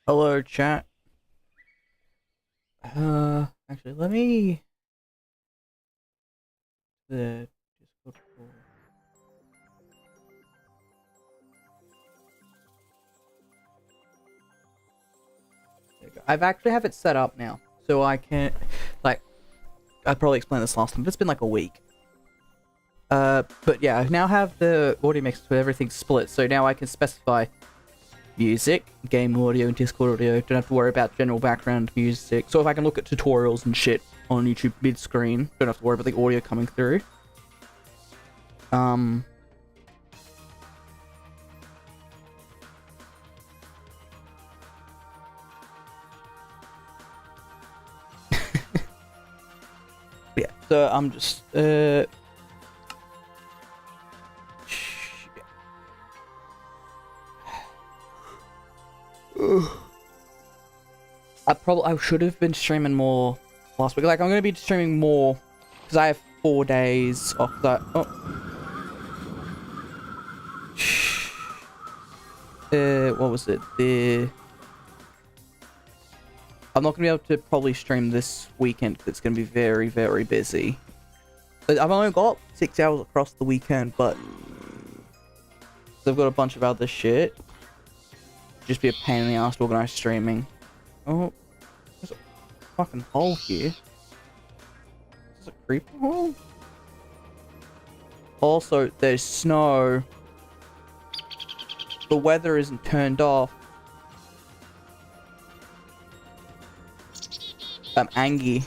Hello, chat. Actually, let me the Discord call. There you go. I've actually have it set up now, so I can, like, I probably explained this last time, but it's been like a week. But yeah, I now have the audio mix with everything split, so now I can specify music, game audio, and Discord audio. Don't have to worry about general background music. So if I can look at tutorials and shit on YouTube mid-screen, don't have to worry about the audio coming through. Um, yeah, so I'm just, I should have been streaming more last week. Like, I'm gonna be streaming more because I have 4 days off that. Oh, what was it? I'm not gonna be able to probably stream this weekend because it's gonna be very, very busy. But I've only got 6 hours across the weekend, but I've got a bunch of other shit. Just be a pain in the ass to organize streaming. Oh, there's a fucking hole here. Is this a creeper hole? Also, there's snow. The weather isn't turned off. I'm angry.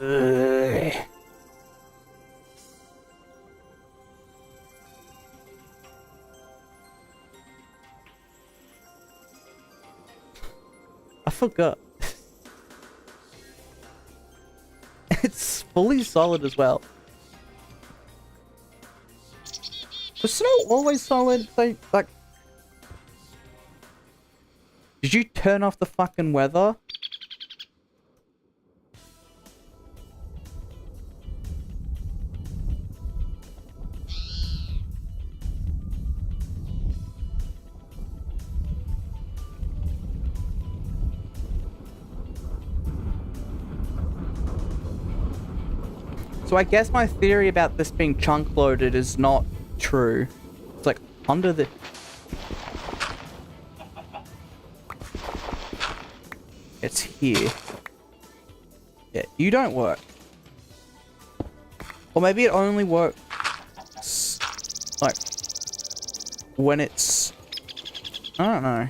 Ugh. I forgot. It's fully solid as well. Was snow always solid? Like, did you turn off the fucking weather? So I guess my theory about this being chunk loaded is not true. It's like under the... It's here. Yeah, you don't work. Or maybe it only works like when it's... I don't know.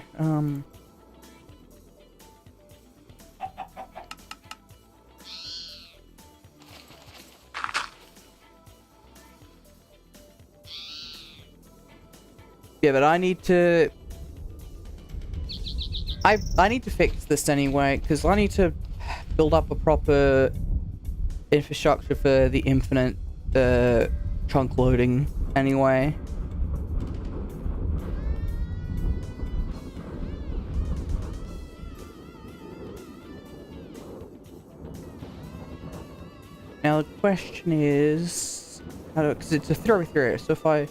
Yeah, but I need to... I need to fix this anyway, because I need to build up a proper infrastructure for the infinite chunk loading anyway. Now the question is, how do, because it's a 3v3 area, so if I...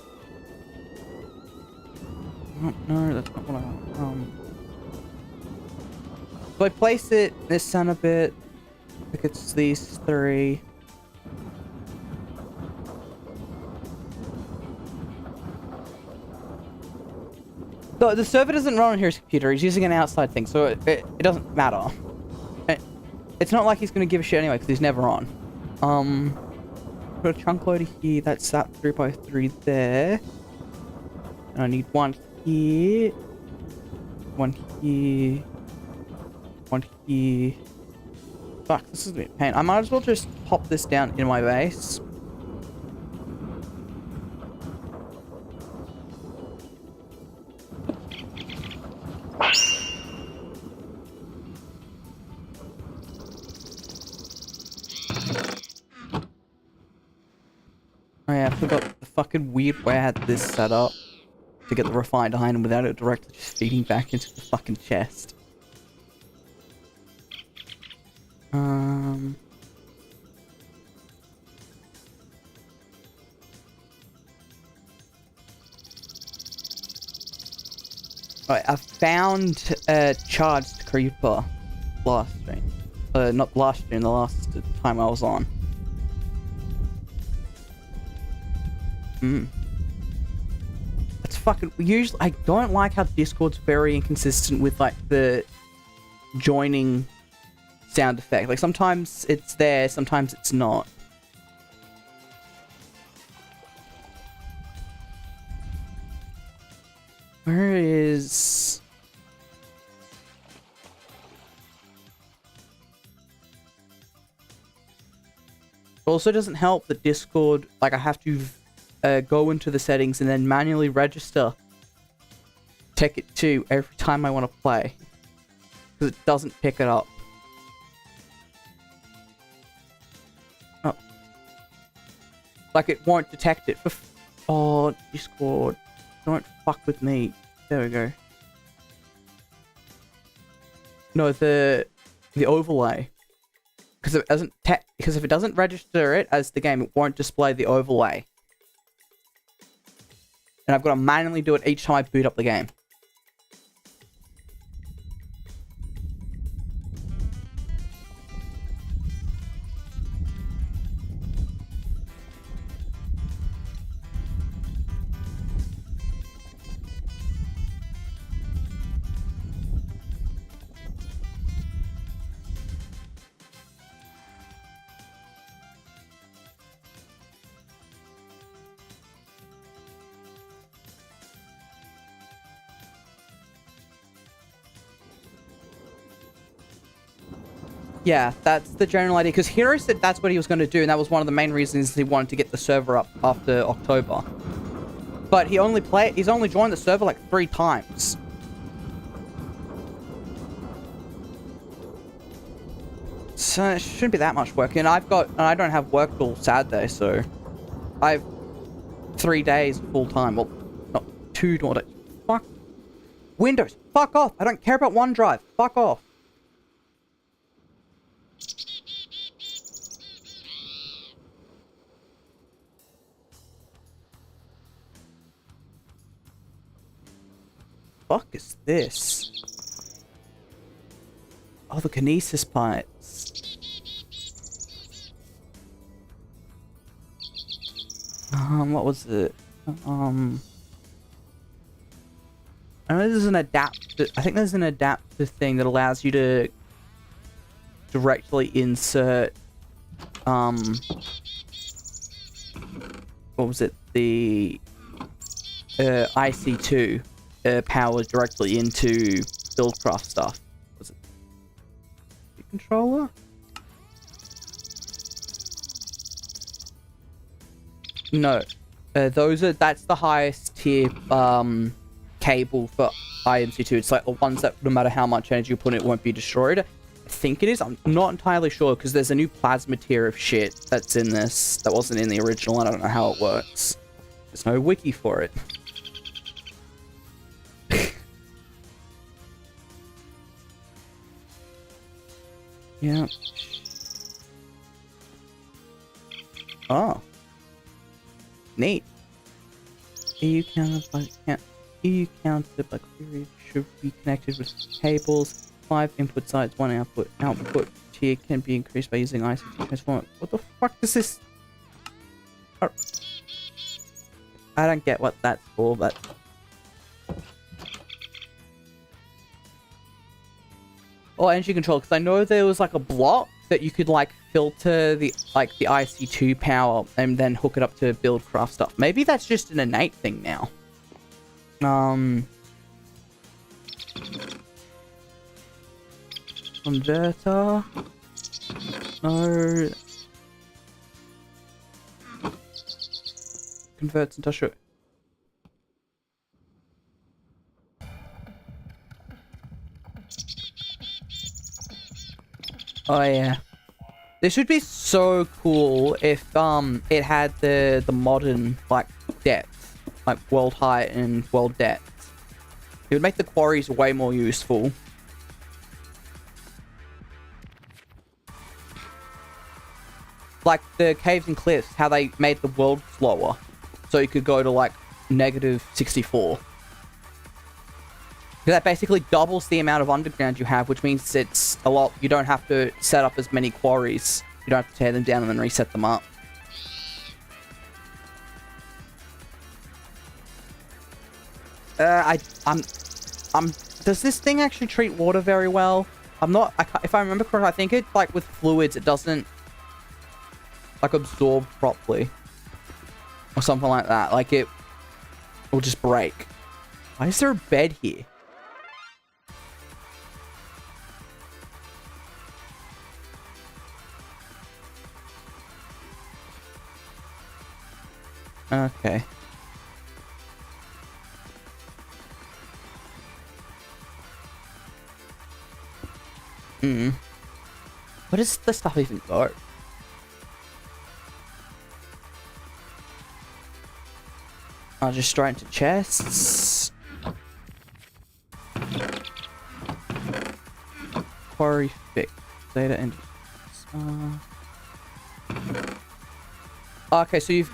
Oh, no, that's not what I want. So I place it this center bit. I think it's these three. The server doesn't run on his computer. He's using an outside thing, so it doesn't matter. It's not like he's gonna give a shit anyway, because he's never on. Put a chunk loader here. That's that 3x3 there. And I need one here. One here. One here. Fuck, this is a bit of pain. I might as well just pop this down in my base. Oh yeah, I forgot the fucking weird way I had this set up to get the refined iron without it directly just feeding back into the fucking chest. Right, I found a charged creeper last stream. Not last stream, the last time I was on. It's fucking... Usually, I don't like how Discord's very inconsistent with, like, the joining sound effect. Like, sometimes it's there, sometimes it's not. Where is... It also doesn't help that Discord, like, I have to go into the settings and then manually register Tekkit 2 every time I want to play. Because it doesn't pick it up. Oh. Like, it won't detect it. Oh, Discord. Don't fuck with me. There we go. No, the overlay. Because if it doesn't because if it doesn't register it as the game, it won't display the overlay. And I've got to manually do it each time I boot up the game. Yeah, that's the general idea. Because Hiro said that's what he was going to do, and that was one of the main reasons he wanted to get the server up after October. But he's only joined the server like 3 times. So it shouldn't be that much work. And I don't have work till Saturday, so I have 3 days full time. Well, not 2 more days. Fuck. Windows, fuck off. I don't care about OneDrive. Fuck off. Fuck is this? Oh, the kinesis pipes. What was it? I know there's an adapter. I think there's an adapter thing that allows you to directly insert, what was it? The IC2 power directly into Buildcraft stuff. Was it the controller? No, that's the highest tier cable for IMC2. It's like the ones that no matter how much energy you put in it won't be destroyed. I think it is. I'm not entirely sure because there's a new plasma tier of shit that's in this that wasn't in the original. I don't know how it works. There's no wiki for it. Yeah. Oh. Neat. EU counter by query should be connected with cables. 5 input sides, 1 output. Output tier can be increased by using ICT transformer. What the fuck is this? Oh. I don't get what that's for, but... Oh, energy control, because I know there was like a block that you could like filter the IC2 power and then hook it up to Buildcraft stuff. Maybe that's just an innate thing now. Converter. No. Converts industrial. Oh yeah. This would be so cool if it had the modern like depth, like world height and world depth. It would make the quarries way more useful. Like the caves and cliffs, how they made the world slower. So you could go to like -64. That basically doubles the amount of underground you have, which means it's a lot. You don't have to set up as many quarries. You don't have to tear them down and then reset them up. Does this thing actually treat water very well? If I remember correctly, I think it, like, with fluids, it doesn't, like, absorb properly. Or something like that. Like, it will just break. Why is there a bed here? Okay. Where does this stuff even go? I'll just straight into chests. Quarry fix. Data and... Okay, so you've...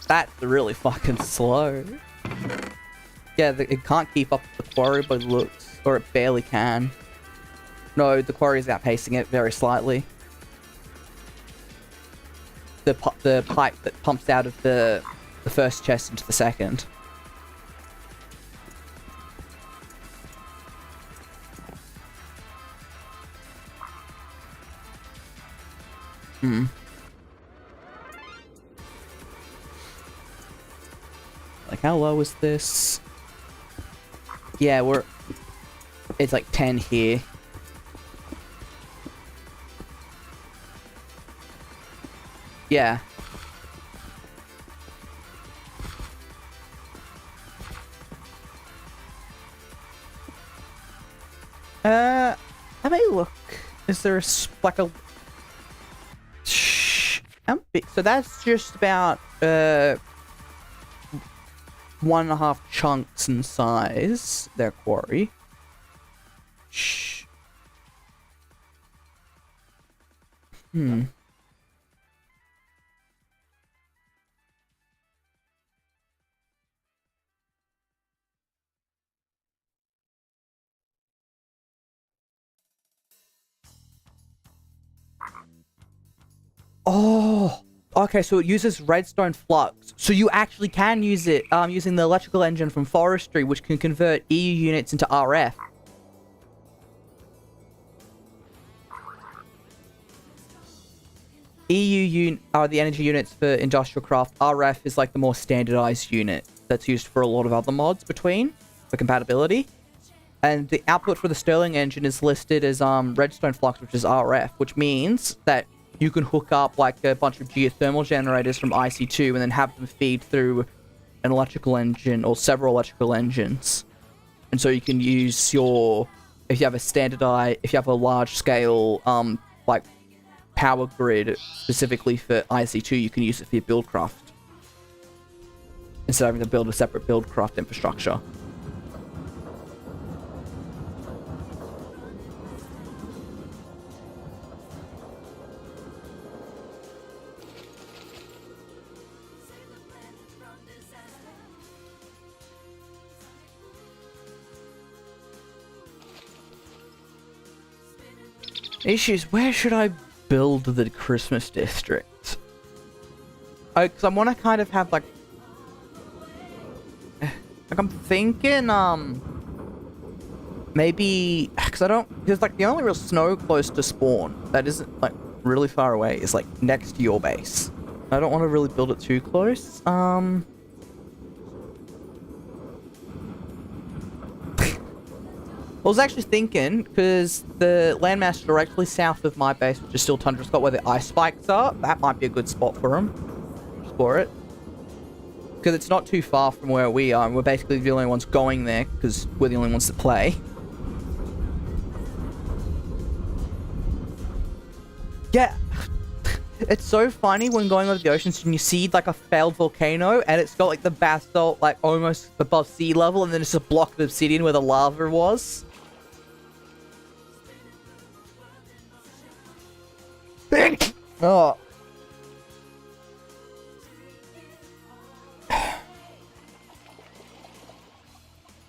That's really fucking slow. Yeah, it can't keep up with the quarry, but it looks... Or it barely can. No, the quarry is outpacing it very slightly. The pipe that pumps out of the first chest into the second. Like, how low is this? Yeah, it's like 10 here. Yeah. Let me look. Is there like a... Shh. So that's just about 1.5 chunks in size, their quarry. Shh. Oh, okay, so it uses redstone flux. So you actually can use it using the electrical engine from forestry, which can convert EU units into RF. EU are the energy units for industrial craft. RF is like the more standardized unit that's used for a lot of other mods for compatibility. And the output for the Stirling engine is listed as redstone flux, which is RF, which means that you can hook up like a bunch of geothermal generators from IC2 and then have them feed through an electrical engine or several electrical engines. And so you can use if you have a large scale like power grid specifically for IC2, you can use it for your buildcraft instead of having to build a separate buildcraft infrastructure. Issues, where should I build the Christmas district? Because I want to kind of have like I'm thinking maybe because like the only real snow close to spawn that isn't like really far away is like next to your base. I don't want to really build it too close. I was actually thinking, because the landmass directly south of my base, which is still Tundra Scott, where the ice spikes are, that might be a good spot for them. Explore it. Because it's not too far from where we are, and we're basically the only ones going there, because we're the only ones that play. Yeah. It's so funny when going over the oceans and you see like a failed volcano, and it's got like the basalt like almost above sea level, and then it's a block of obsidian where the lava was. Oh.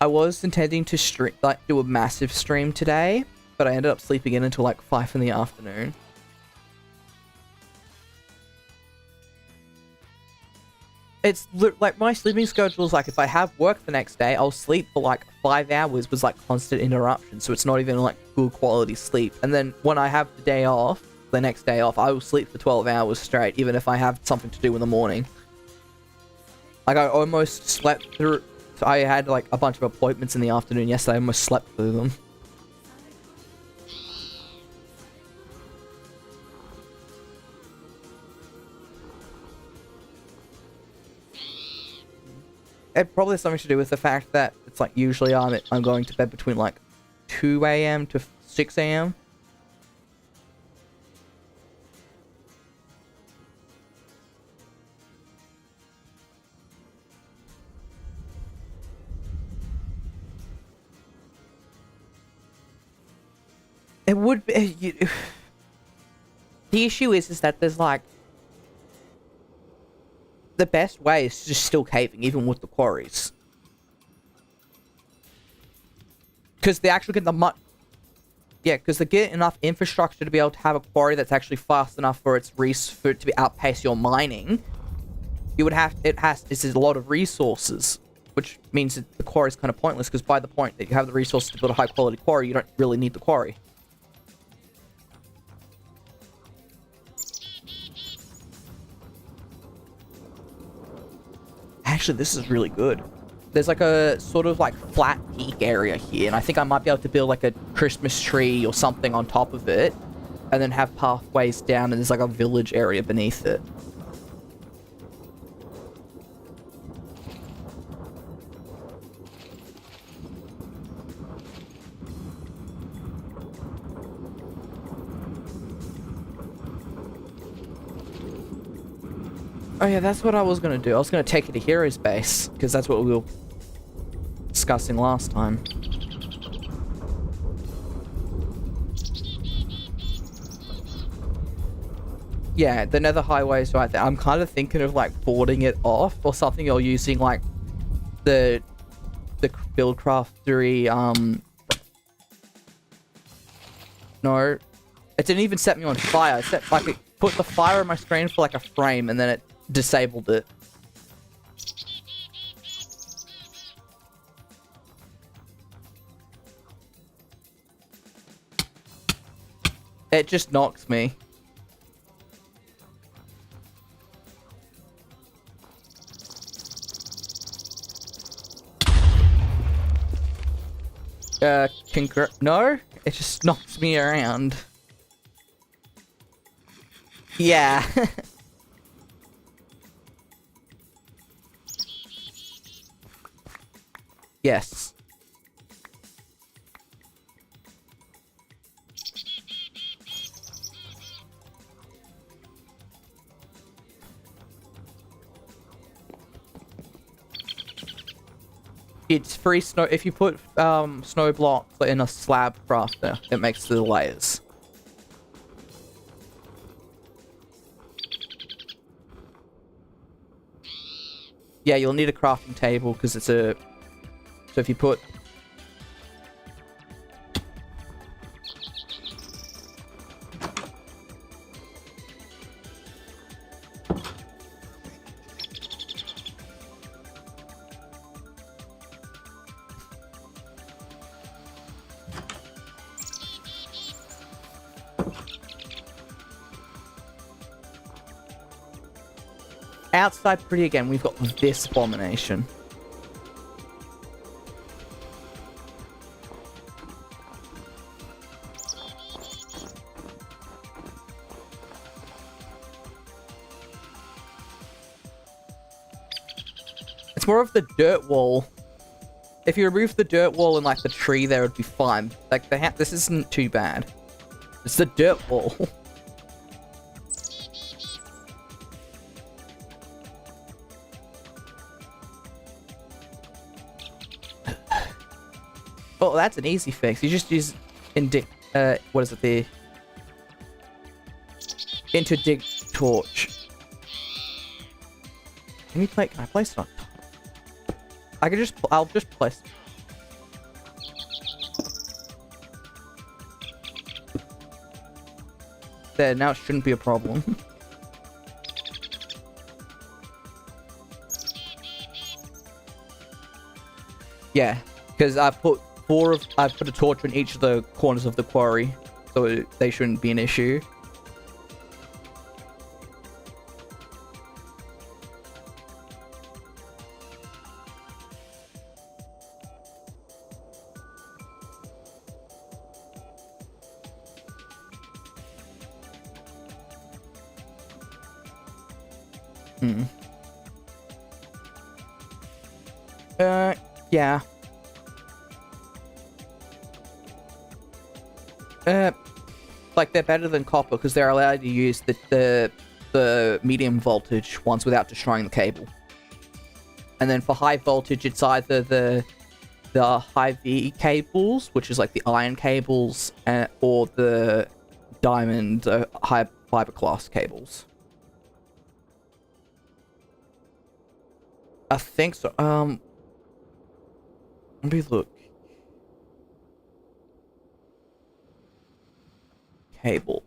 was intending to stream, like, do a massive stream today, but I ended up sleeping in until like 5 in the afternoon. It's like my sleeping schedule is like if I have work the next day, I'll sleep for like 5 hours with like constant interruption, so it's not even like good quality sleep. And then when I have the day off, the next day off, I will sleep for 12 hours straight, even if I have something to do in the morning. Like I almost slept through. So I had like a bunch of appointments in the afternoon yesterday. I almost slept through them. It probably has something to do with the fact that it's like usually I'm going to bed between like 2 a.m. to 6 a.m. It would be... The issue is that there's like... The best way is just still caving, even with the quarries. Because they actually get the Yeah, because they get enough infrastructure to be able to have a quarry that's actually fast enough for it to be outpace your mining. You would have... It's a lot of resources. Which means that the quarry is kind of pointless, because by the point that you have the resources to build a high quality quarry, you don't really need the quarry. Actually, this is really good. There's like a sort of like flat peak area here, and I think I might be able to build like a Christmas tree or something on top of it, and then have pathways down, and there's like a village area beneath it. Oh yeah, that's what I was going to do. I was going to take it to Hero's base, because that's what we were discussing last time. Yeah, the Nether Highway is right there. I'm kind of thinking of like boarding it off or something, or using like the Buildcraftery, No. It didn't even set me on fire. It set, like, it put the fire on my screen for like a frame, and then it disabled it. It just knocks me. No? It just knocks me around. Yeah. Yes. It's free snow. If you put snow blocks in a slab crafter, it makes the layers. Yeah, you'll need a crafting table because it's a... So if you put... Outside pretty again, we've got this abomination. It's more of the dirt wall. If you remove the dirt wall and like the tree there, it'd be fine. Like this isn't too bad. It's the dirt wall. Oh, that's an easy fix. You just use what is it, the interdict torch. Can I place it on top? I'll just place. there. Now it shouldn't be a problem. Yeah, because I put a torch in each of the corners of the quarry, so they shouldn't be an issue. Yeah. Like, they're better than copper because they're allowed to use the medium voltage ones without destroying the cable. And then for high voltage, it's either the high V cables, which is like the iron cables, or the diamond high fiberglass cables. I think so. Let me look. Cable.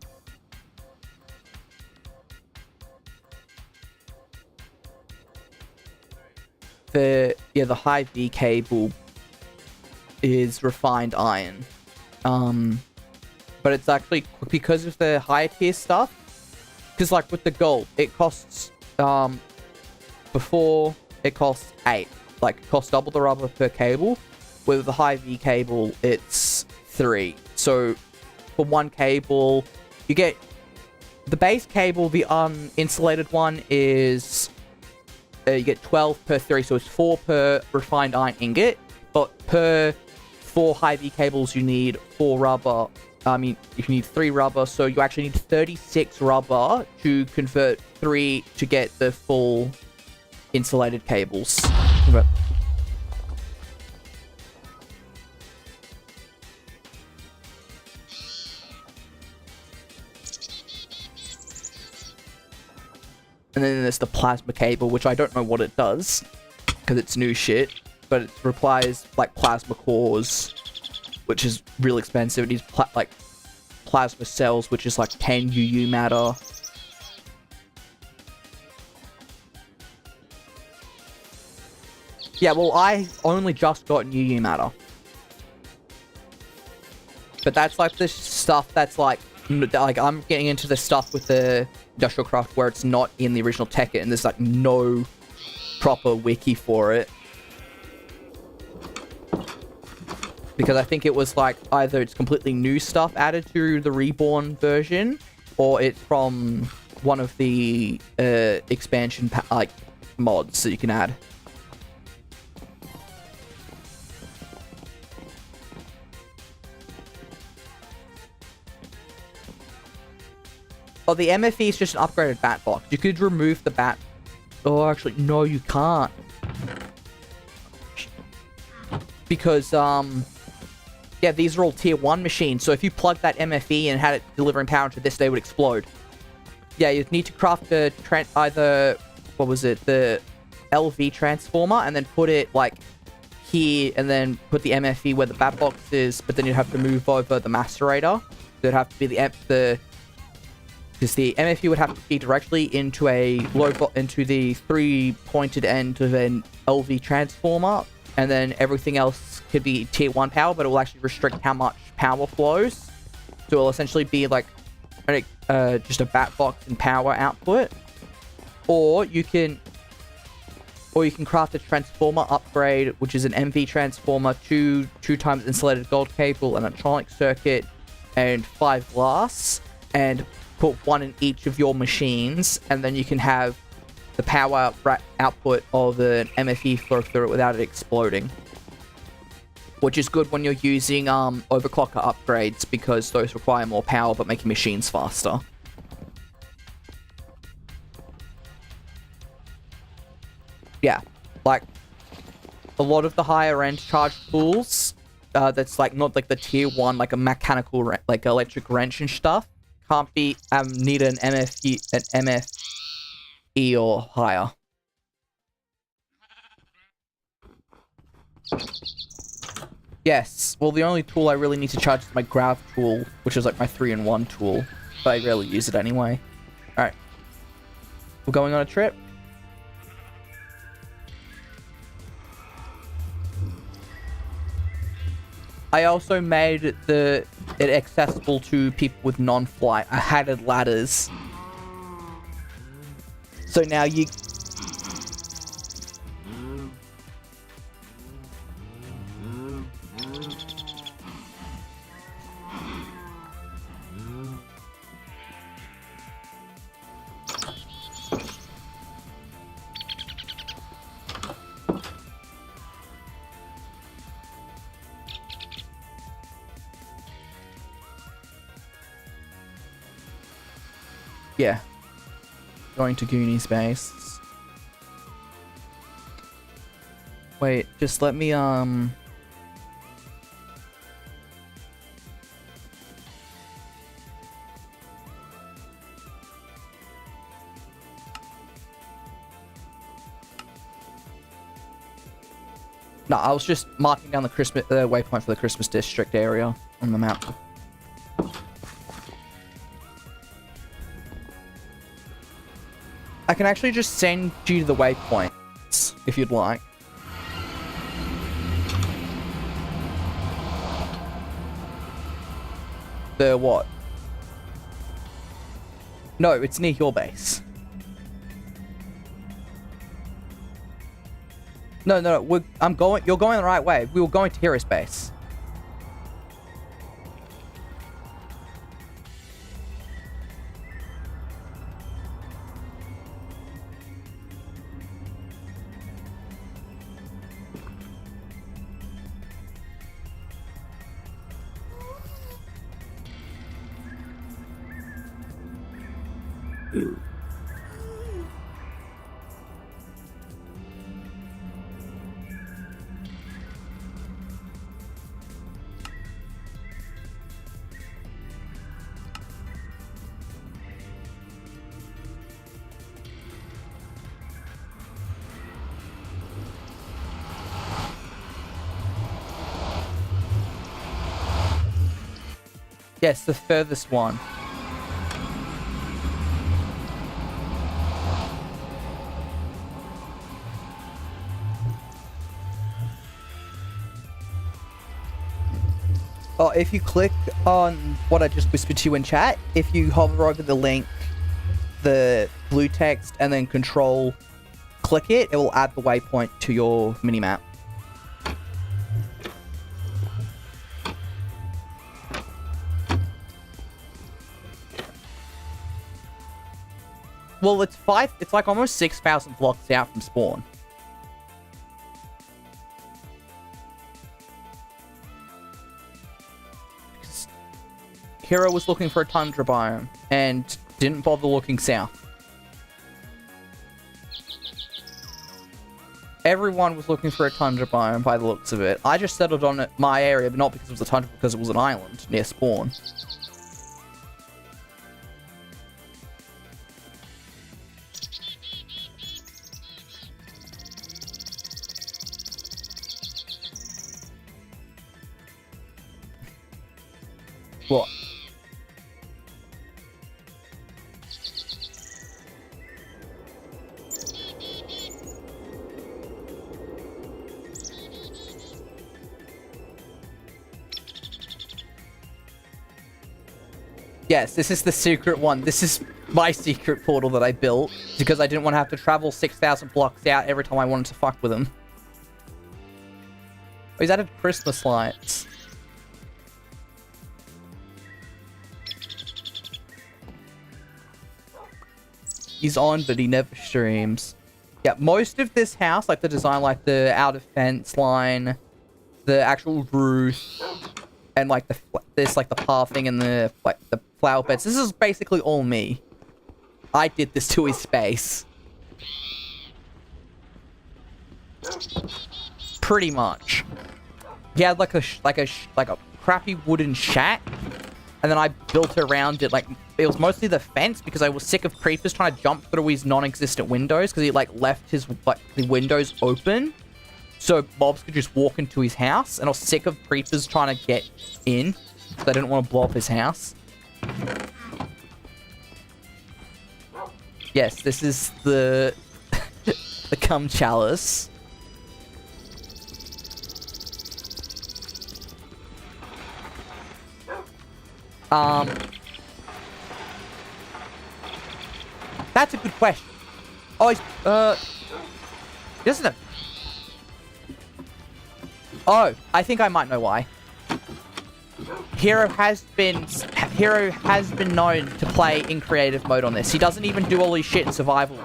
The high V cable is refined iron. But it's actually because of the higher tier stuff. Because like with the gold, it costs before it costs 8. Like, it costs double the rubber per cable. With the high V cable, it's 3. So, for one cable, you get... The base cable, the uninsulated one, is... you get 12 per 3, so it's 4 per refined iron ingot. But per 4 high V cables, you need 4 rubber. I mean, you need 3 rubber, so you actually need 36 rubber to convert 3 to get the full insulated cables. But and then there's the plasma cable, which I don't know what it does, because it's new shit, but it requires, like, plasma cores, which is real expensive. It needs, like, plasma cells, which is, like, 10 UU matter. Yeah, well, I only just got UU matter. But that's, like, the stuff that's, like, I'm getting into the stuff with the Industrial Craft where it's not in the original Tekkit, and there's, like, no proper wiki for it. Because I think it was, like, either it's completely new stuff added to the Reborn version, or it's from one of the expansion, like, mods that you can add. Oh, the MFE is just an upgraded bat box. You could remove the bat... Oh, actually, no, you can't. Because, yeah, these are all tier 1 machines, so if you plug that MFE and had it delivering power to this, they would explode. Yeah, you'd need to craft the... either... What was it? The LV transformer, and then put it, like, here, and then put the MFE where the bat box is, but then you'd have to move over the macerator. There'd have to be because the MFU would have to be directly into into the 3-pointed end of an LV transformer, and then everything else could be tier 1 power, but it will actually restrict how much power flows. So it'll essentially be like just a bat box and power output. Or you can craft a transformer upgrade, which is an MV transformer, 2 times insulated gold cable, an electronic circuit, and 5 glass, and put 1 in each of your machines, and then you can have the power output of an MFE flow through it without it exploding. Which is good when you're using overclocker upgrades, because those require more power but make your machines faster. Yeah, like a lot of the higher end charge pools, that's like not like the tier 1, like a mechanical, like electric wrench and stuff, can't be need an MFE or higher. Yes. Well, the only tool I really need to charge is my grav tool, which is like my 3-in-1 tool. But I rarely use it anyway. Alright. We're going on a trip. I also made it accessible to people with non-flight. I added ladders. So now you... Yeah. Going to Goonies base. Wait, just let me, No, I was just marking down the Christmas waypoint for the Christmas district area on the map. I can actually just send you to the waypoints if you'd like. The what? No, it's near your base. No, you're going the right way. We were going to Hero's base. Yes, the furthest one. Oh, if you click on what I just whispered to you in chat, if you hover over the link, the blue text, and then control click it, it will add the waypoint to your minimap. Well, it's like almost 6,000 blocks out from spawn. Hiro was looking for a tundra biome and didn't bother looking south. Everyone was looking for a tundra biome by the looks of it. I just settled on my area, but not because it was a tundra, because it was an island near spawn. What? Yes, this is the secret one. This is my secret portal that I built because I didn't want to have to travel 6,000 blocks out every time I wanted to fuck with him. Oh, he's added Christmas lights. He's on, but he never streams. Yeah, most of this house, like the design, like the outer fence line, the actual roof, and like the pathing and the flower beds. This is basically all me. I did this to his space. Pretty much. He had like a crappy wooden shack, and then I built around it. Like, it was mostly the fence because I was sick of creepers trying to jump through his non-existent windows because he like left his the windows open. so mobs could just walk into his house, and I was sick of creepers trying to get in, so I didn't want to blow up his house. Yes, this is the the cum chalice. That's a good question. Oh, he doesn't have... Oh, I think I might know why. Hiro has been known to play in creative mode on this. He doesn't even do all his shit in survival.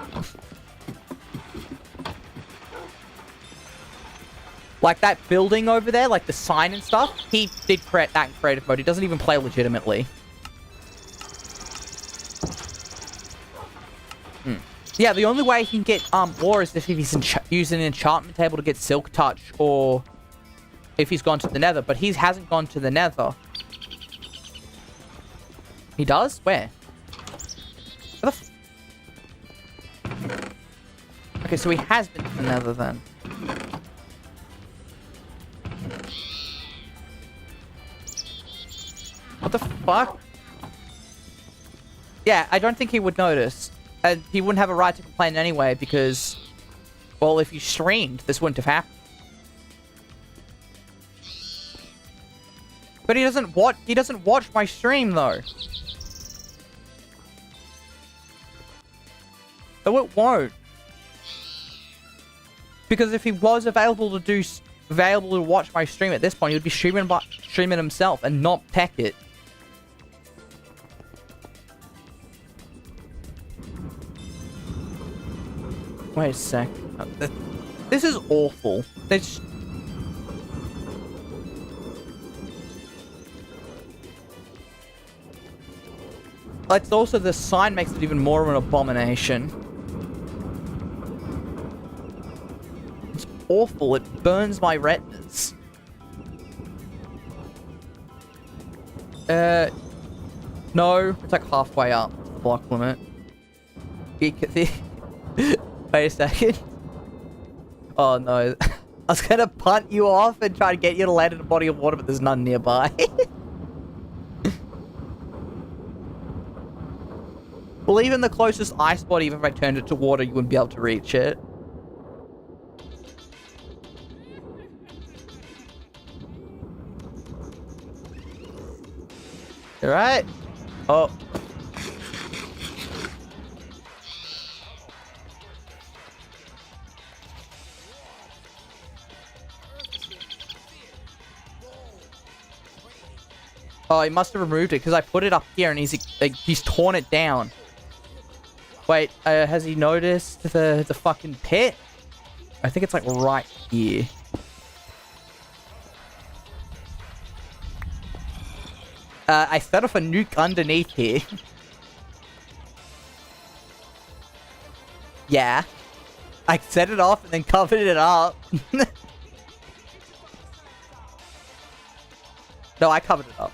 Like that building over there, like the sign and stuff, he did create that in creative mode. He doesn't even play legitimately. Yeah, the only way he can get ore is if he's using an enchantment table to get Silk Touch, or if he's gone to the Nether. But he hasn't gone to the Nether. He does? Where? Where the okay, so he has been to the Nether then. What the fuck? Yeah, I don't think he would notice. And he wouldn't have a right to complain anyway, because, well, if you streamed, this wouldn't have happened. But he doesn't watch my stream though. So it won't. Because if he was available to watch my stream at this point, he would be streaming himself and not Tekkit. Wait a sec. This is awful. It's also the sign makes it even more of an abomination. It's awful. It burns my retinas. No, it's like halfway up the block limit. Wait a second. Oh no. I was gonna punt you off and try to get you to land in a body of water, but there's none nearby. Well, even the closest ice body, even if I turned it to water, you wouldn't be able to reach it. Alright. Oh. Oh, he must have removed it because I put it up here and he's torn it down. Wait, has he noticed the fucking pit? I think it's like right here. I set off a nuke underneath here. Yeah. I set it off and then covered it up. No, I covered it up.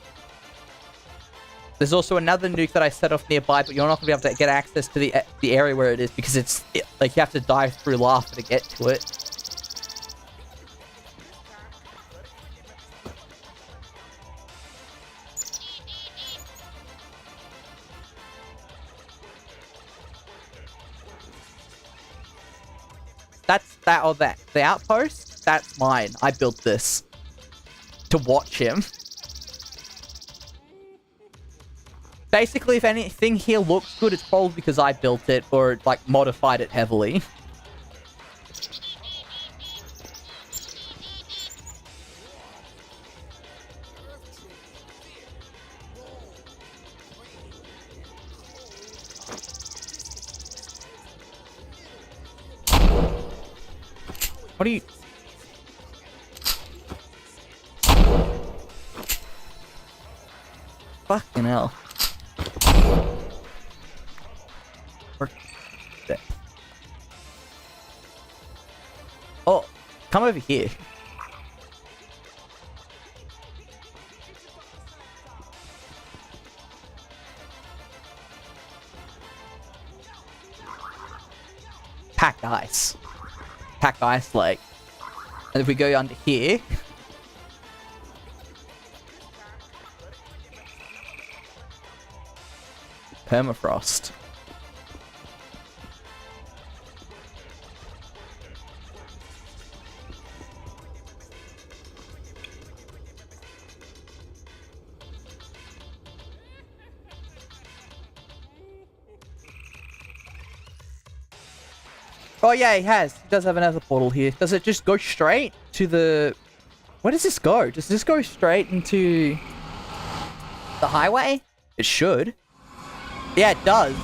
There's also another nuke that I set off nearby, but you're not going to be able to get access to the area where it is because it's like you have to dive through lava to get to it. The outpost, that's mine. I built this to watch him. Basically, if anything here looks good, it's probably because I built it or, like, modified it heavily. What are you... Fucking hell. Oh, come over here. Packed ice. Packed ice, like. And if we go under here... Permafrost. Oh yeah, he has. He does have another portal here. Does it just go straight to the... Where does this go? Does this go straight into the highway? It should. Yeah, it does.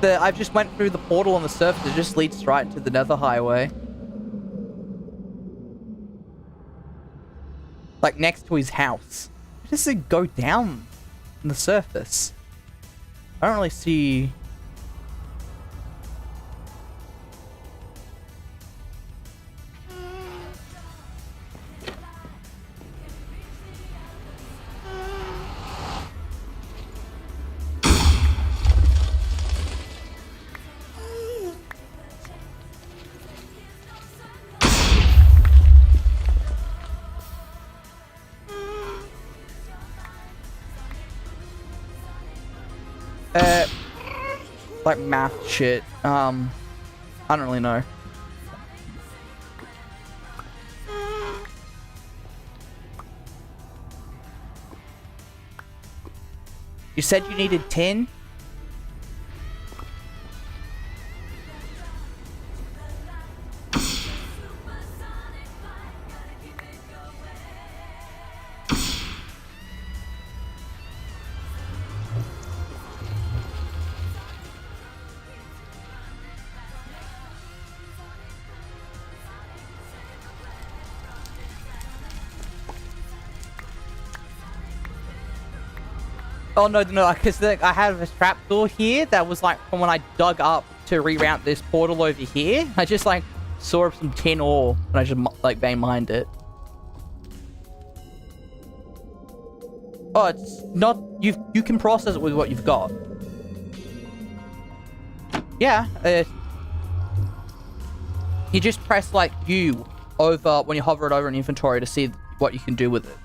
I've just went through the portal on the surface. It just leads right to the nether highway. Like next to his house. Where does it go down on the surface? I don't really see... like math shit. I don't really know. You said you needed 10? Oh no, because I have a trapdoor here that was like from when I dug up to reroute this portal over here. I just like saw some tin ore and I just like vein mined it. Oh, it's not... You can process it with what you've got. Yeah, you just press like U over when you hover it over an inventory to see what you can do with it.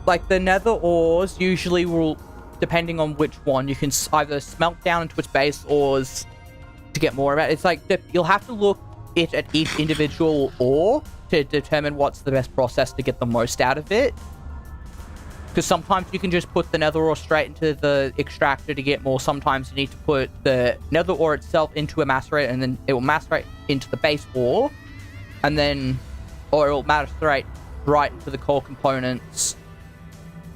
Like the nether ores usually will, depending on which one, you can either smelt down into its base ores to get more of it. It's like you'll have to look at each individual ore to determine what's the best process to get the most out of it. Because sometimes you can just put the nether ore straight into the extractor to get more. Sometimes you need to put the nether ore itself into a macerator and then it will macerate into the base ore. And then, or it will macerate right into the core components.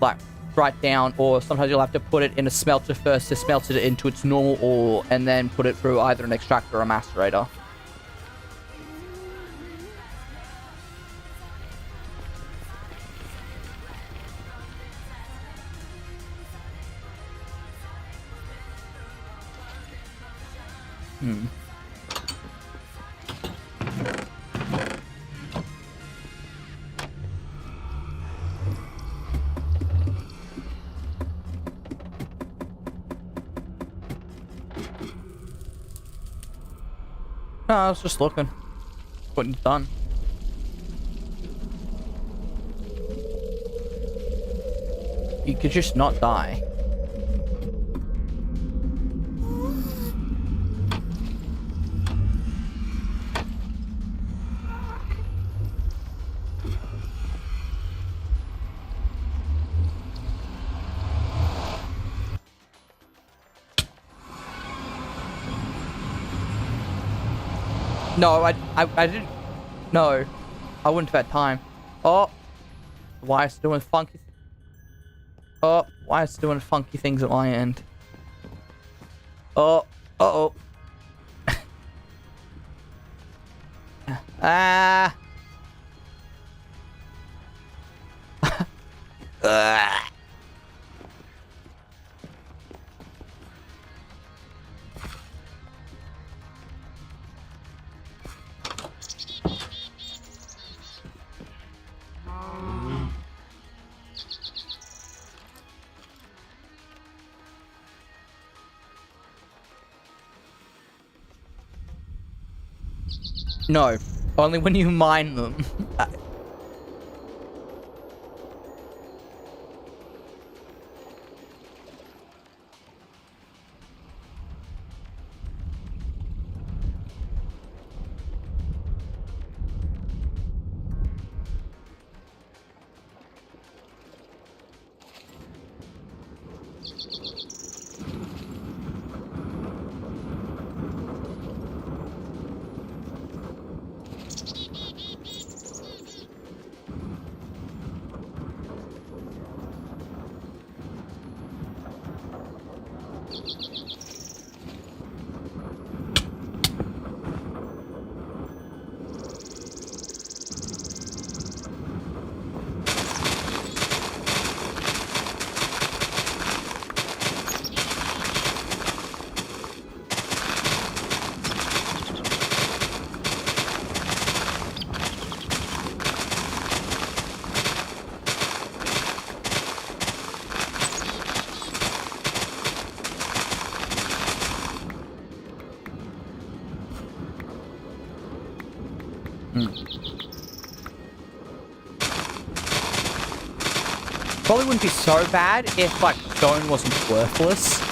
Like right down, or sometimes you'll have to put it in a smelter first to smelt it into its normal ore and then put it through either an extractor or a macerator. No, I was just looking. What you've done. You could just not die. No, I didn't. No, I wouldn't have had time. Oh, why is it doing funky? Oh, why is it doing funky things at my end? Oh, uh-oh. Ah. No, only when you mine them. Probably wouldn't be so bad if, like, stone wasn't worthless.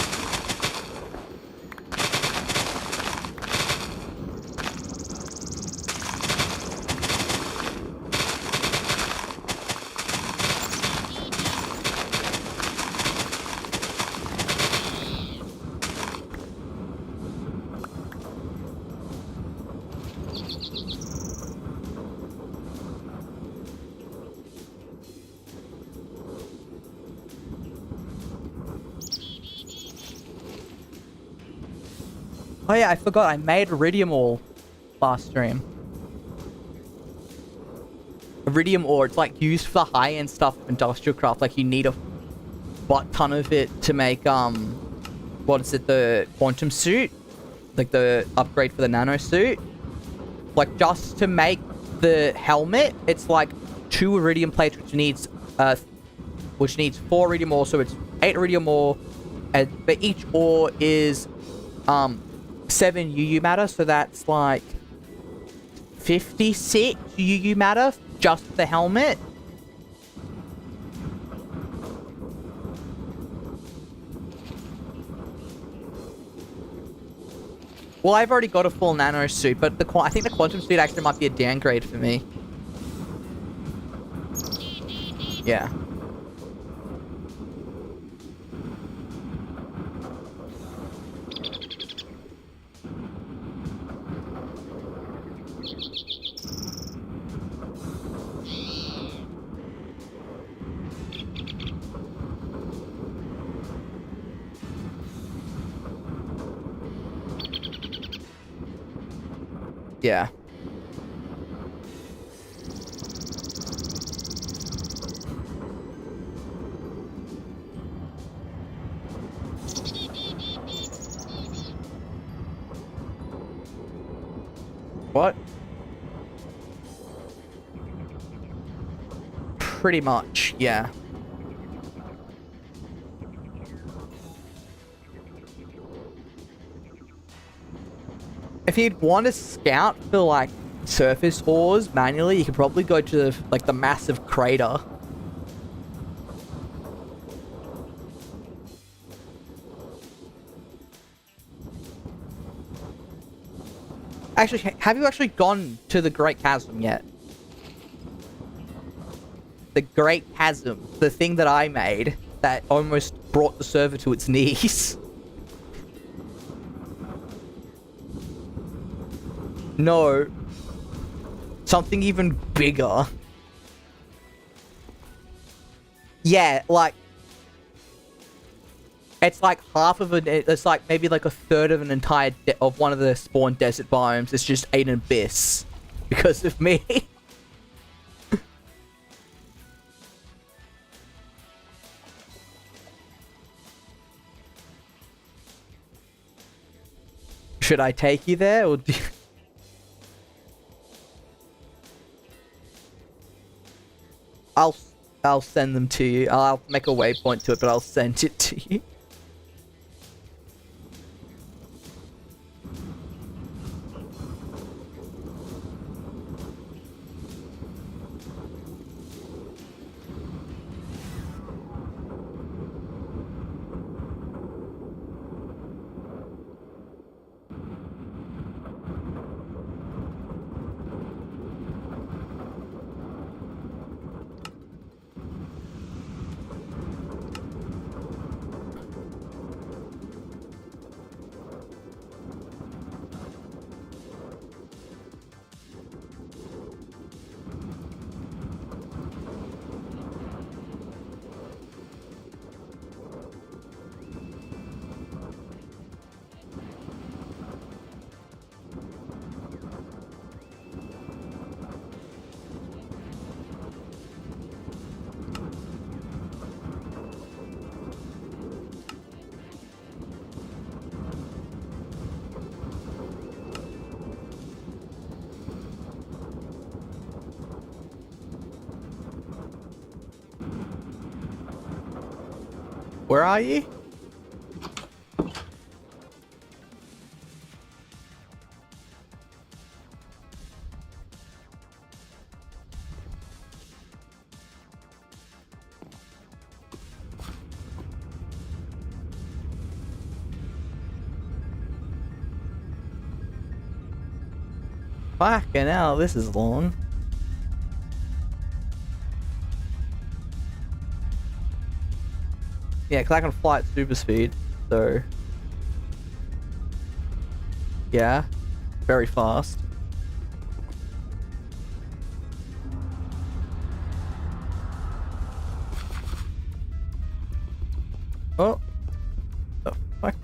Oh yeah, I forgot, I made iridium ore last stream. Iridium ore, it's like used for high-end stuff of industrial craft, like you need a butt ton of it to make, what is it, the quantum suit? Like the upgrade for the nano suit? Like just to make the helmet, it's like 2 iridium plates, which needs 4 iridium ore, so it's 8 iridium ore, but each ore is, 7 UU matter, so that's like 56 UU matter just for the helmet. Well, I've already got a full nano suit, but I think the quantum suit actually might be a downgrade for me. Yeah. Yeah. What? Pretty much, yeah. If you'd want to scout for, like, surface ores manually, you could probably go to, like, the massive crater. Actually, have you actually gone to the Great Chasm yet? The Great Chasm, the thing that I made that almost brought the server to its knees. No. Something even bigger. Yeah, like... It's like half of it, it's like maybe like a third of an entire, of one of the spawn desert biomes. It's just an abyss. Because of me. Should I take you there, or do you... I'll send them to you. I'll make a waypoint to it, but I'll send it to you. Where are you? Fucking hell, this is long. Yeah, because I can fly at super speed, so... Yeah, very fast. Oh. The fuck?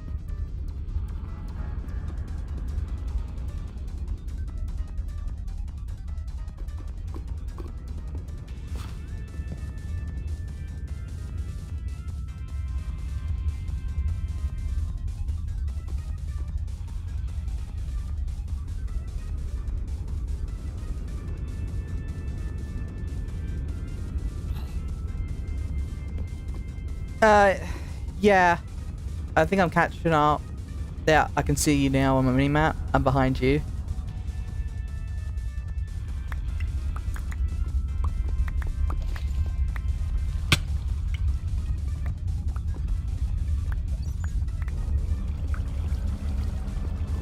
Yeah. I think I'm catching up. There, I can see you now on my mini-map. I'm behind you.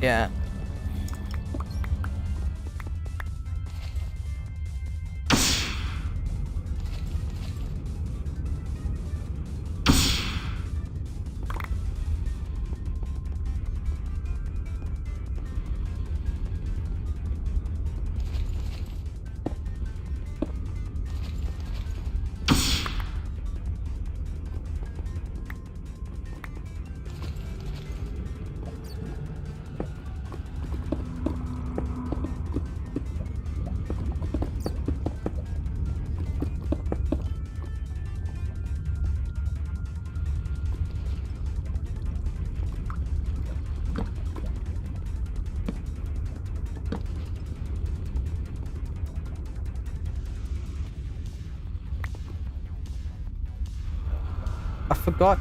Yeah. I forgot.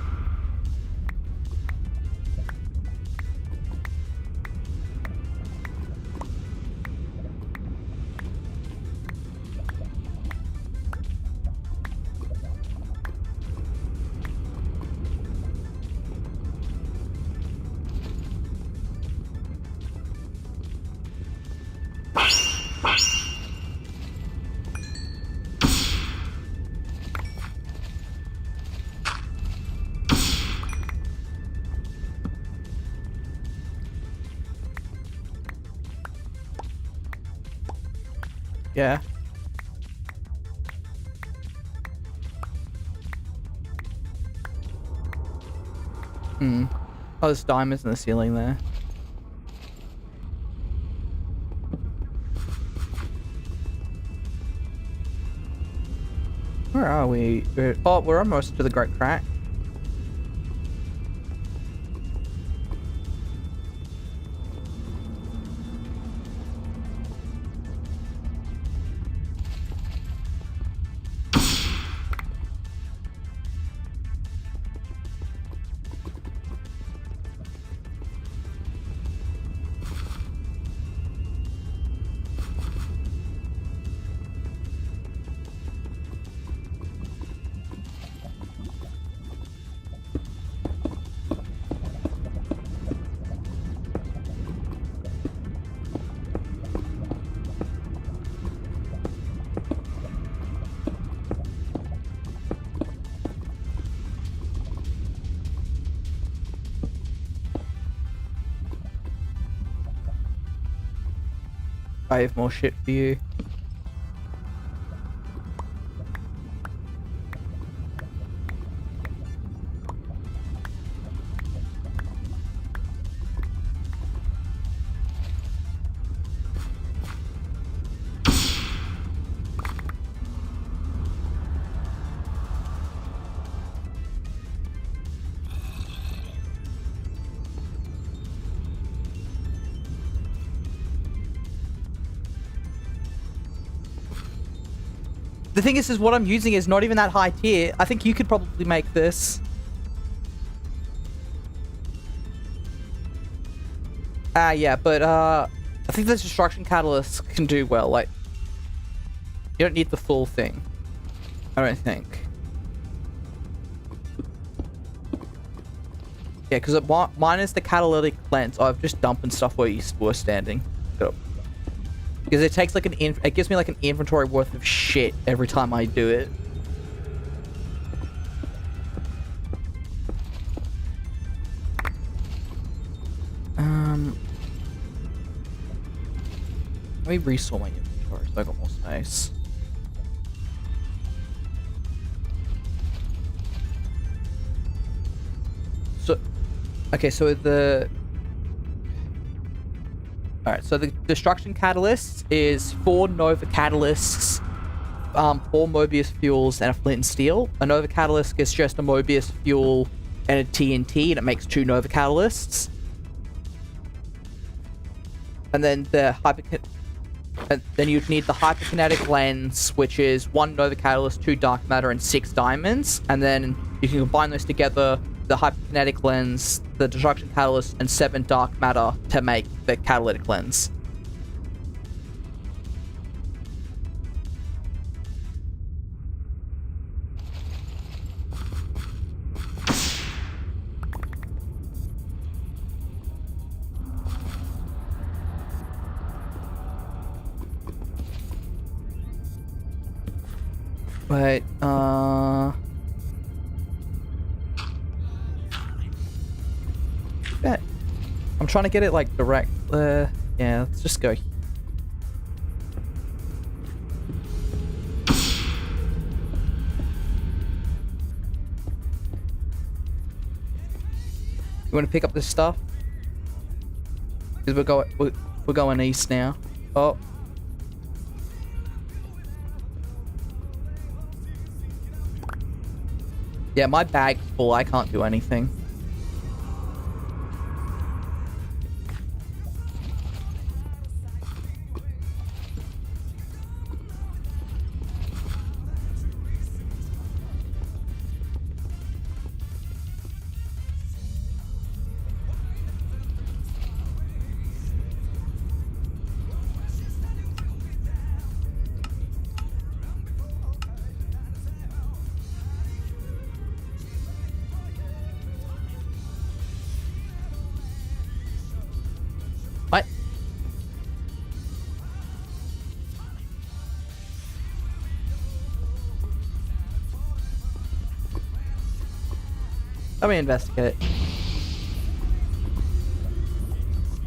Yeah. Hmm. Oh, there's diamonds in the ceiling there. Where are we? Oh, we're almost to the Great Crack. I have more shit for you. The thing is what I'm using is not even that high tier. I think you could probably make this. Yeah, but I think the destruction catalyst can do well. Like, you don't need the full thing. I don't think. Yeah, because mine is the catalytic lens. Oh, I've just dumping stuff where you were standing. Because it takes like it gives me like an inventory worth of shit every time I do it. Let me restore my inventory so I got more space. So, okay, so alright, so the destruction catalyst is 4 Nova catalysts, 4 Mobius fuels, and a flint and steel. A Nova catalyst is just a Mobius fuel and a TNT, and it makes 2 Nova catalysts. And then then you'd need the hyperkinetic lens, which is 1 Nova catalyst, 2 dark matter, and 6 diamonds. And then you can combine those together, the hyperkinetic lens, the destruction catalyst, and 7 dark matter to make the catalytic lens. Wait, yeah. I'm trying to get it like direct. Yeah, let's just go. You want to pick up this stuff? Because we're going east now. Oh. Yeah, my bag's full. I can't do anything. What? Let me investigate.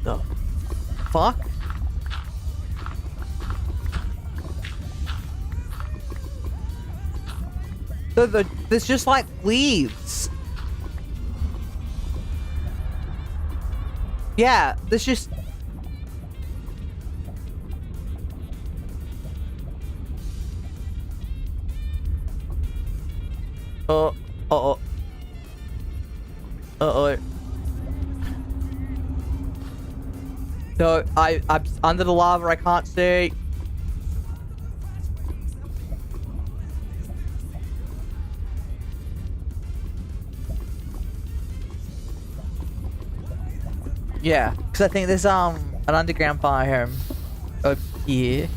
The fuck? There's just like leaves. Yeah, there's just... Uh-oh. No, I'm under the lava, I can't see. Yeah, because I think there's an underground biome up here.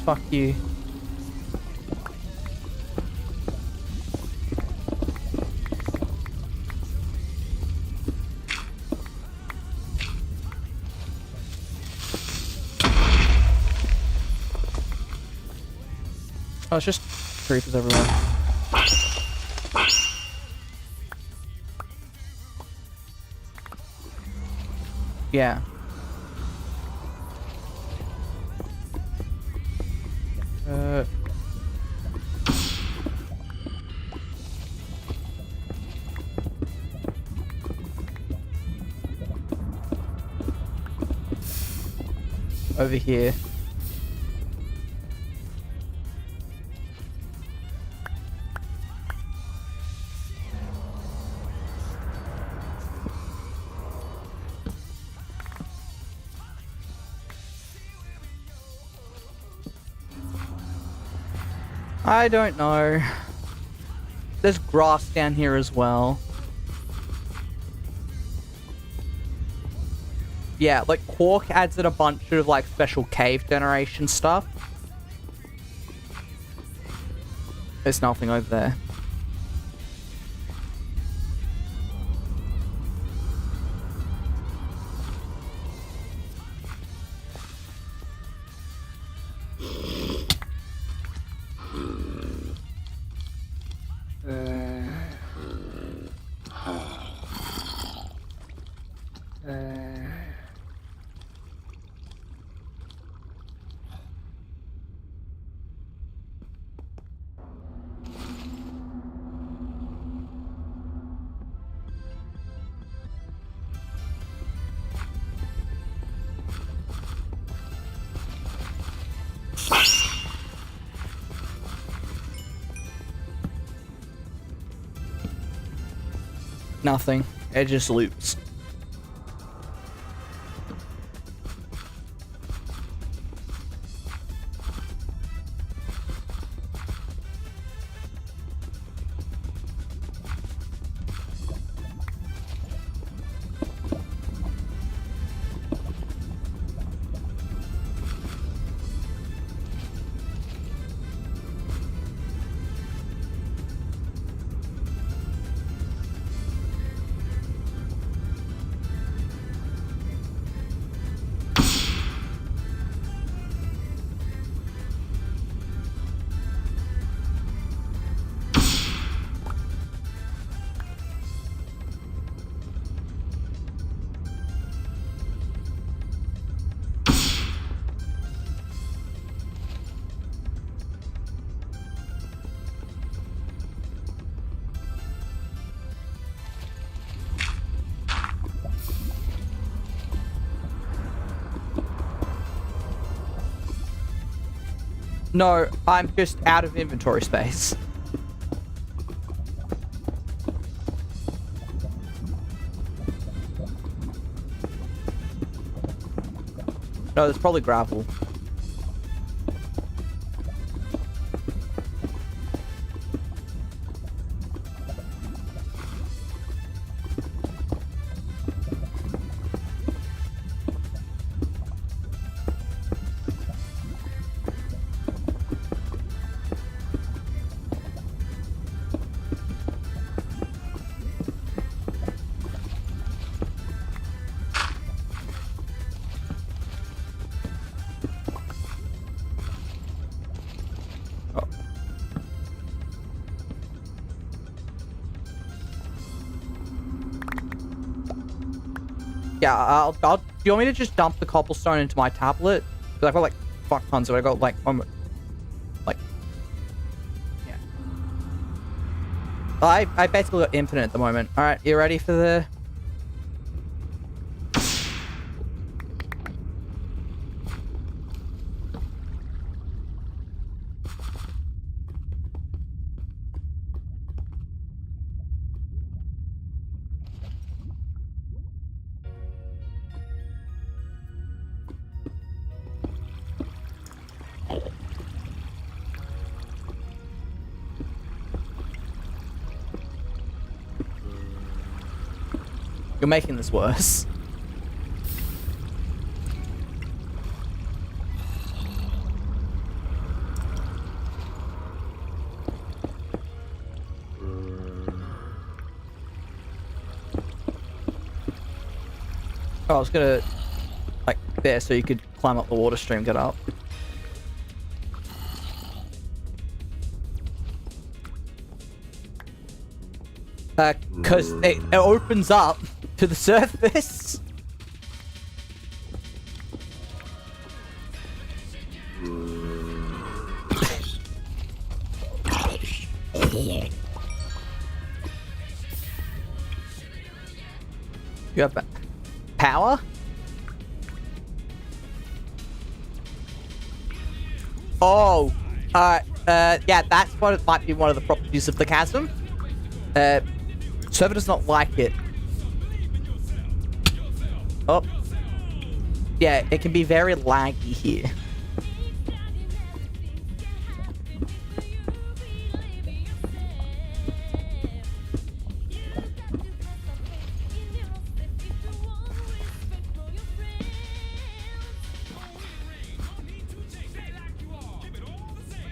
Fuck you. Oh, it's just creepers everywhere. Yeah. Over here. I don't know. There's grass down here as well. Yeah, like Quark adds in a bunch of like special cave generation stuff. There's nothing over there. Nothing. It just loops. No, I'm just out of inventory space. No, there's probably gravel. Yeah, do you want me to just dump the cobblestone into my tablet? Because I've got like fuck tons of it. I got like yeah. I basically got infinite at the moment. All right, you ready for the? You're making this worse. Oh, I was gonna like there so you could climb up the water stream, get up. Because it opens up to the surface. You have power? Oh, yeah, that's what it might be one of the properties of the chasm. Server does not like it. Oh. Yeah, it can be very laggy here.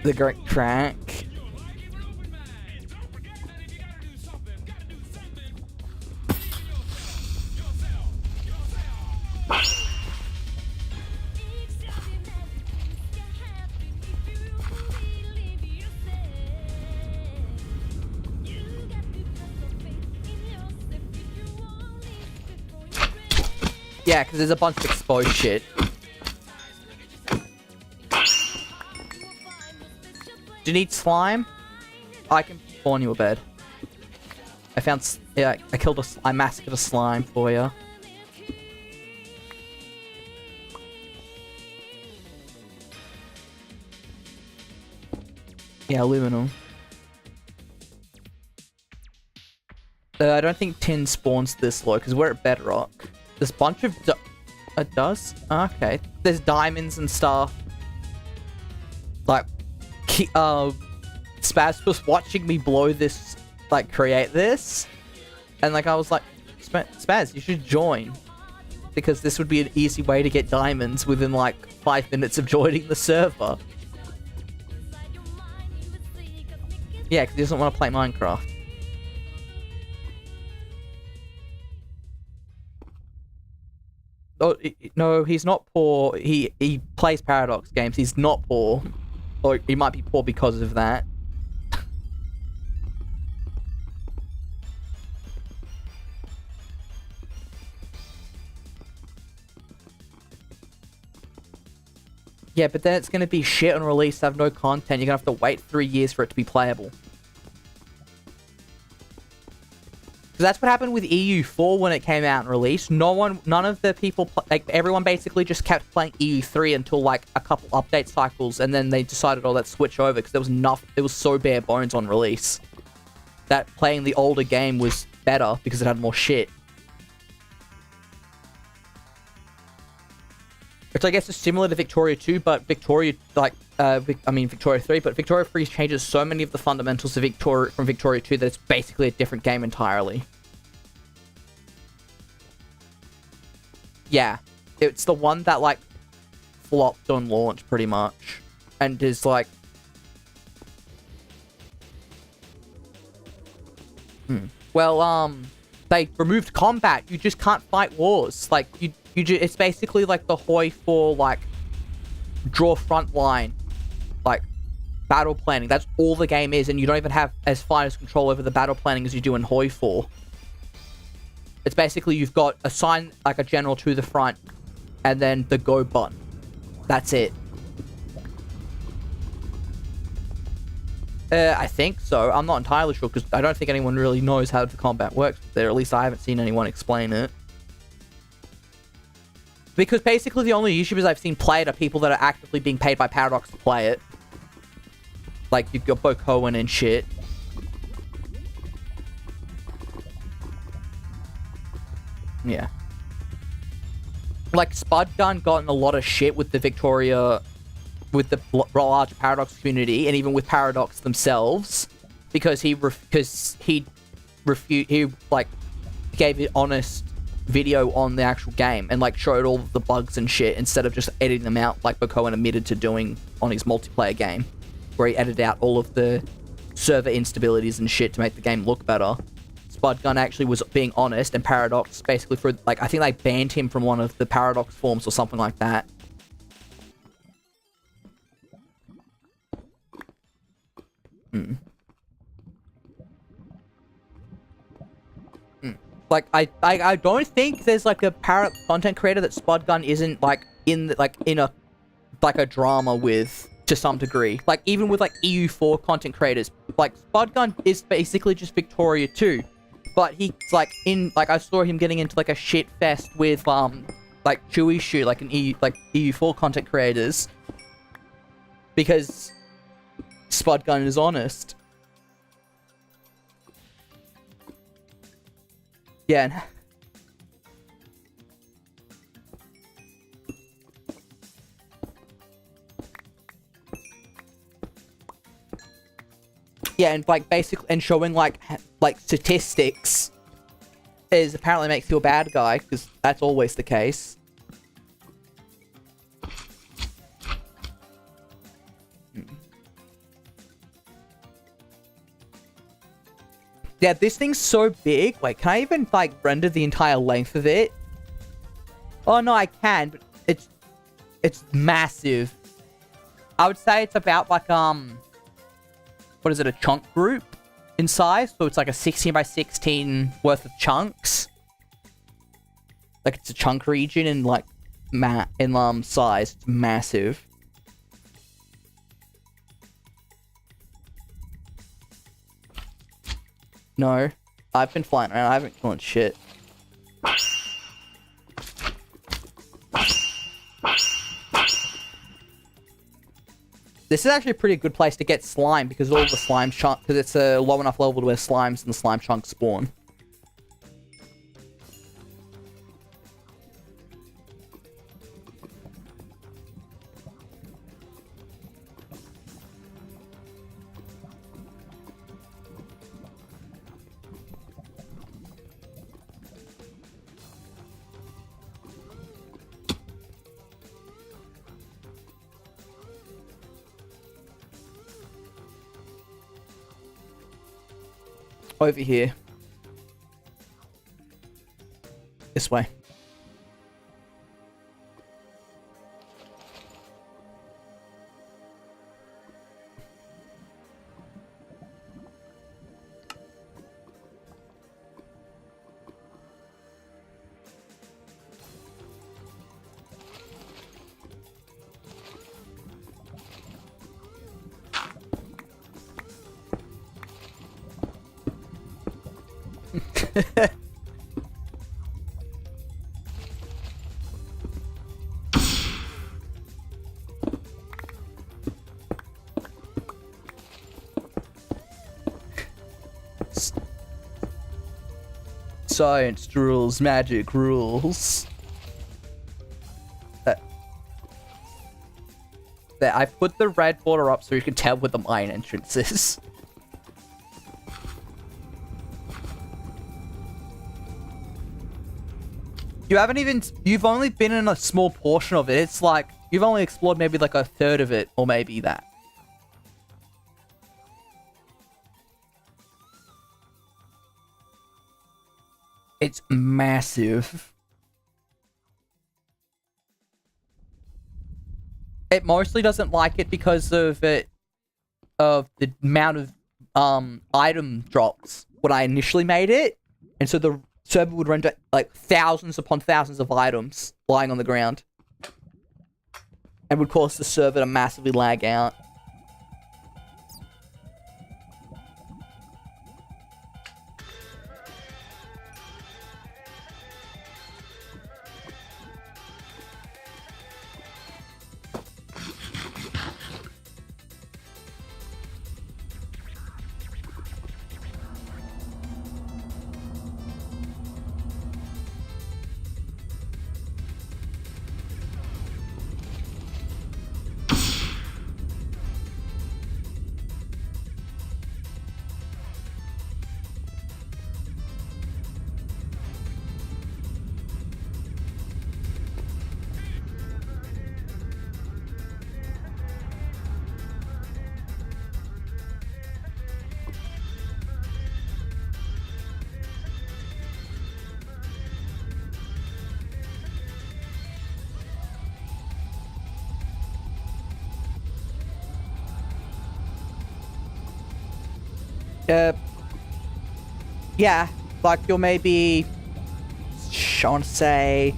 The great track. Yeah, because there's a bunch of exposed shit. Do you need slime? I can spawn you a bed. I found... Yeah, I massacred a slime for you. Yeah, aluminum. I don't think tin spawns this low, because we're at bedrock. There's a bunch of... It does? Okay. There's diamonds and stuff. Like... Spaz was watching me blow this... Like, create this. And, like, I was like... Spaz, you should join. Because this would be an easy way to get diamonds within, like, 5 minutes of joining the server. Yeah, because he doesn't want to play Minecraft. Oh, no, he's not poor. He plays Paradox games. He's not poor. Or he might be poor because of that. Yeah, but then it's going to be shit on release, have no content. You're going to have to wait 3 years for it to be playable. That's what happened with EU4 when it came out and released. None of the people, like, everyone basically just kept playing EU3 until, like, a couple update cycles, and then they decided, oh, let's switch over, because there was enough, it was so bare bones on release that playing the older game was better because it had more shit. Which I guess is similar to Victoria 2, but Victoria, like, Victoria 3, but Victoria 3 changes so many of the fundamentals of from Victoria 2 that it's basically a different game entirely. Yeah. It's the one that, like, flopped on launch, pretty much. And is, like... Well, they removed combat. You just can't fight wars. Like, it's basically like the Hoi 4, like, draw front line, like, battle planning. That's all the game is, and you don't even have as fine as control over the battle planning as you do in Hoi 4. It's basically you've got assign, like, a general to the front, and then the go button. That's it. I think so. I'm not entirely sure, because I don't think anyone really knows how the combat works there. At least I haven't seen anyone explain it. Because basically the only YouTubers I've seen play it are people that are actively being paid by Paradox to play it. Like, you've got Bo Cohen and shit. Yeah. Like, Spud Gun got in a lot of shit with the Victoria... with the large Paradox community, and even with Paradox themselves. Because he like, gave it honest... video on the actual game and, like, showed all of the bugs and shit instead of just editing them out like Bokoan admitted to doing on his multiplayer game, where he edited out all of the server instabilities and shit to make the game look better. Spudgun actually was being honest, and Paradox basically, for, like, I think they banned him from one of the Paradox forums or something like that. Like, I don't think there's, like, a content creator that Spudgun isn't, like, in a drama with, to some degree. Like, even with, like, EU4 content creators. Like, Spudgun is basically just Victoria 2. But he's, like, I saw him getting into, like, a shit fest with, like, Chewy Shoe, like, EU4 content creators. Because Spudgun is honest. Yeah. Yeah, and, like, basically, and showing, like statistics is apparently makes you a bad guy, because that's always the case. Yeah, this thing's so big. Wait, can I even, like, render the entire length of it? Oh, no, I can, but it's massive. I would say it's about, like, what is it, a chunk group in size? So it's like a 16 by 16 worth of chunks. Like, it's a chunk region in, like, size. It's massive. No, I've been flying around. I haven't killed shit. This is actually a pretty good place to get slime because all the slime chunks, because it's a low enough level to where slimes and the slime chunks spawn. Over here. This way. Science rules, magic rules. There, I put the red border up so you can tell where the mine entrance is. You've only been in a small portion of it. It's like, you've only explored maybe like a third of it, or maybe that. It's massive. It mostly doesn't like it because of the amount of item drops when I initially made it, and so the server would render like thousands upon thousands of items lying on the ground, and would cause the server to massively lag out. Yeah, like you're maybe, I want to say,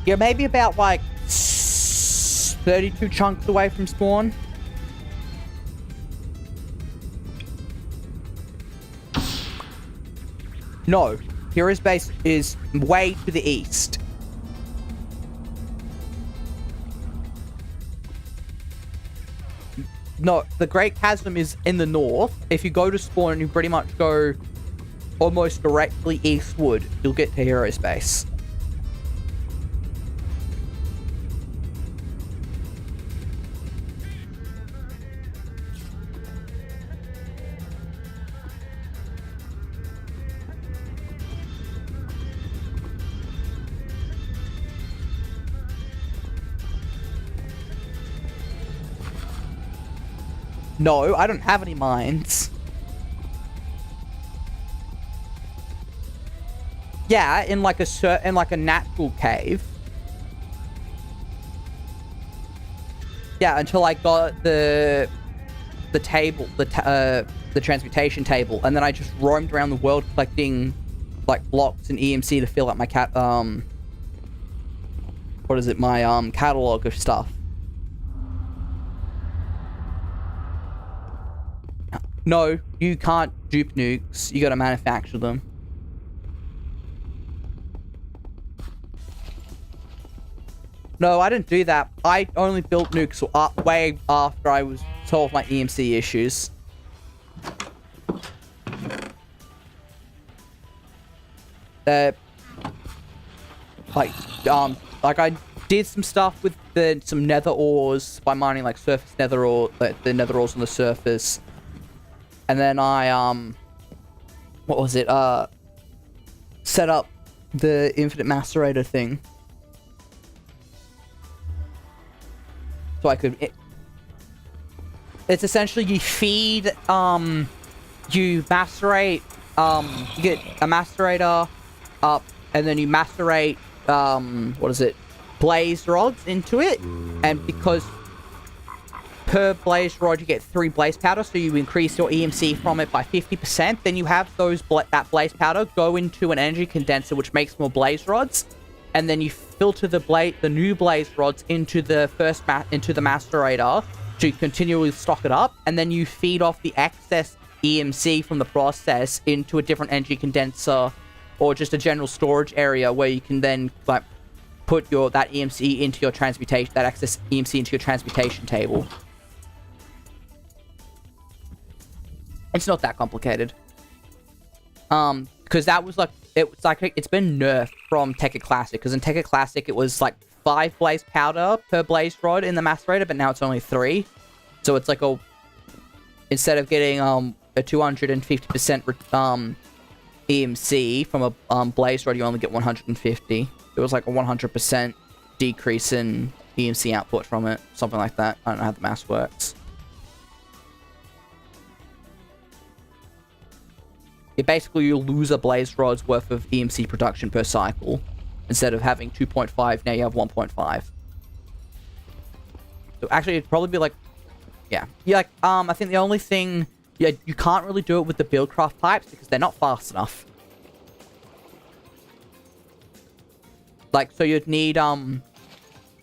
you're maybe about like 32 chunks away from spawn. No, Hero's base is way to the east. No, the Great Chasm is in the north. If you go to spawn, you pretty much go almost directly eastward. You'll get to Hero's base. No, I don't have any mines. Yeah, in like a natural cave. Yeah, until I got the table, the transmutation table, and then I just roamed around the world collecting like blocks and EMC to fill up my my catalog of stuff. No, you can't dupe nukes. You gotta manufacture them. No, I didn't do that. I only built nukes way after I was solved my EMC issues. Like I did some stuff with some nether ores by mining like surface nether ore, the nether ores on the surface, and then I what was it? Set up the infinite macerator thing, so I could. It's essentially you feed you macerate you get a macerator up, and then you macerate blaze rods into it, and because per blaze rod you get 3 blaze powder, so you increase your EMC from it by 50%. Then you have that blaze powder go into an energy condenser, which makes more blaze rods, and then you filter the new blaze rods into the macerator to continually stock it up, and then you feed off the excess EMC from the process into a different energy condenser or just a general storage area where you can then like put that EMC into your transmutation, that excess EMC into your transmutation table. It's not that complicated. Because that was like, it's been nerfed from Tekkit Classic, because in Tekkit Classic it was like 5 blaze powder per blaze rod in the macerator, but now it's only 3. So it's like instead of getting a 250% EMC from a blaze rod, you only get 150. It was like a 100% decrease in EMC output from it, something like that. I don't know how the math works. Basically, you lose a blaze rod's worth of EMC production per cycle. Instead of having 2.5, now you have 1.5. So actually, it'd probably be like, yeah, like I think the only thing, you can't really do it with the buildcraft pipes because they're not fast enough. Like, so you'd need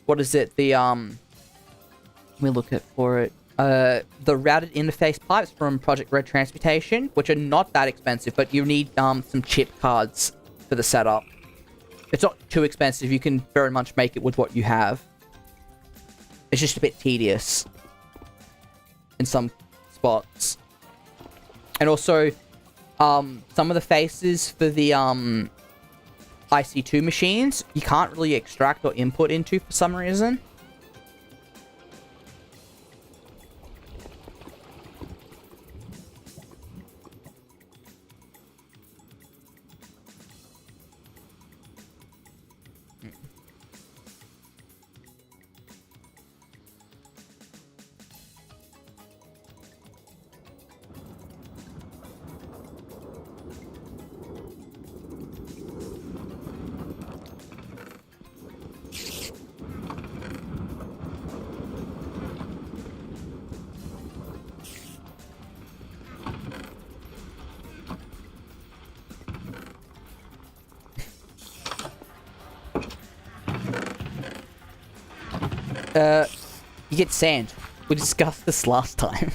what is it? Let me look for it. The routed interface pipes from Project Red Transmutation, which are not that expensive, but you need some chip cards for the setup. It's not too expensive. You can very much make it with what you have. It's just a bit tedious in some spots. And also, some of the faces for the IC2 machines, you can't really extract or input into for some reason. You get sand. We discussed this last time.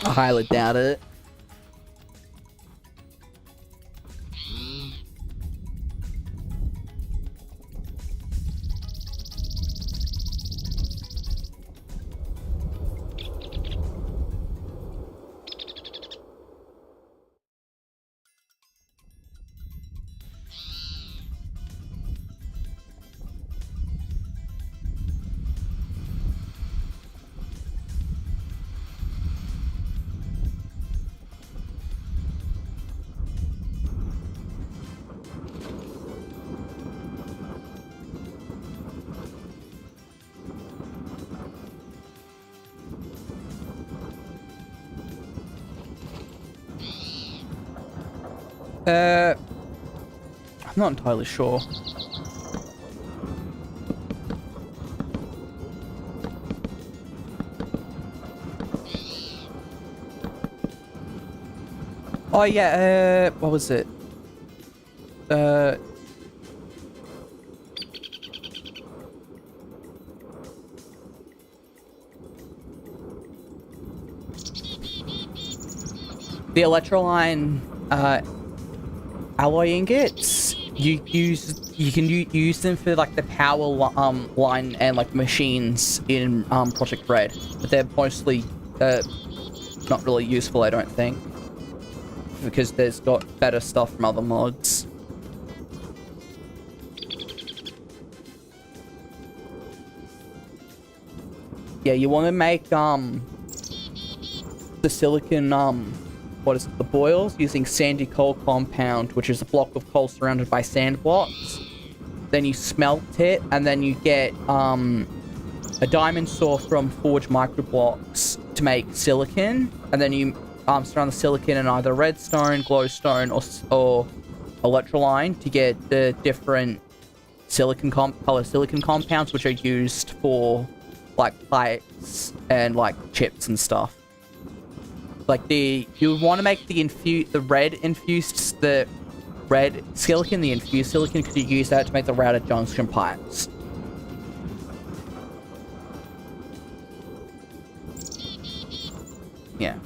I highly doubt it. I'm not entirely sure. Oh yeah, what was it? The electroline alloy ingots, you can use them for like the power line and like machines in Project Red, but they're mostly not really useful, I don't think, because there's got better stuff from other mods. Yeah, you want to make the silicon what is it, the boils, using sandy coal compound, which is a block of coal surrounded by sand blocks. Then you smelt it, and then you get a diamond saw from forge microblocks to make silicon, and then you surround the silicon in either redstone, glowstone, or electroline to get the different color silicon compounds, which are used for like pipes and like chips and stuff. Like you want to make the red silicon, the infused silicon, because you use that to make the routed junction pipes. Yeah.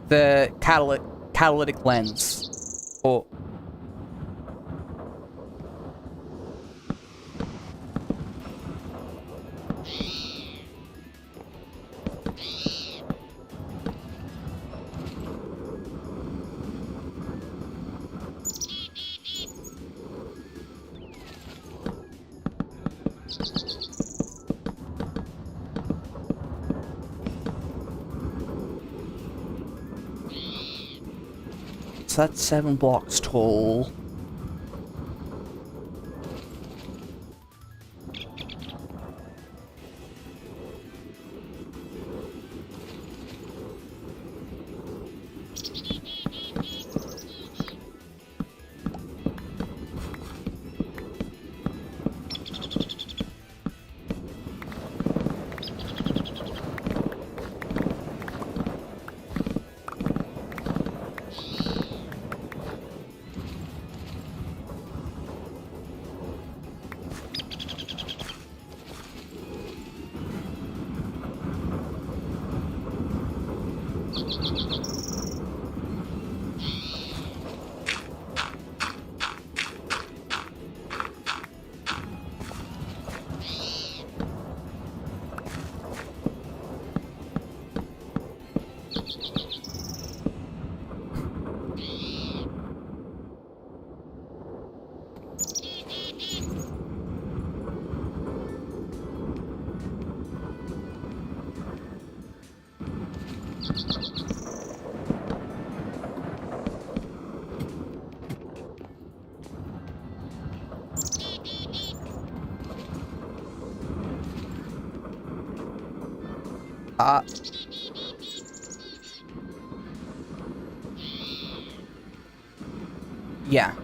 The catalytic lens, or so that's 7 blocks tall. Yeah.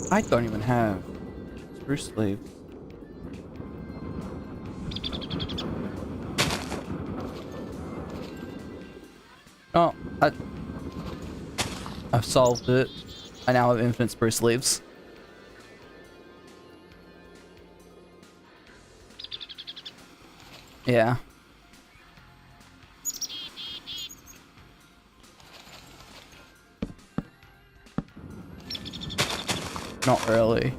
I don't even have spruce leaves. Oh, I've solved it. I now have infinite spruce leaves. Yeah. Not really.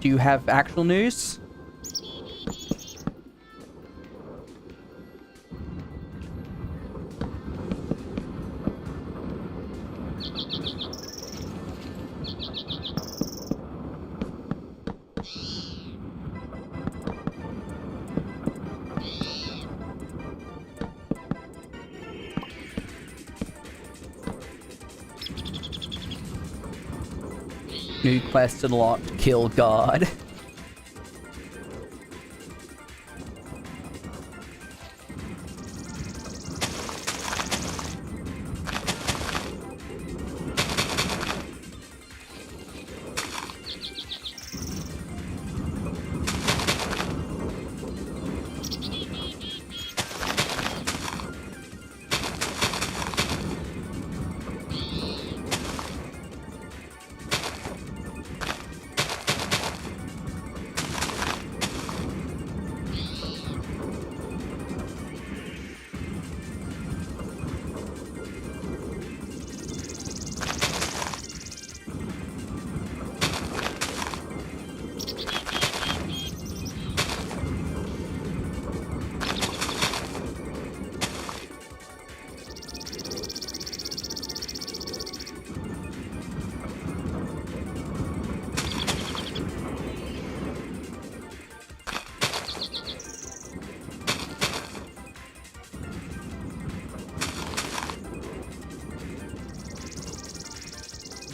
Do you have actual news? New quest unlocked. Kill God.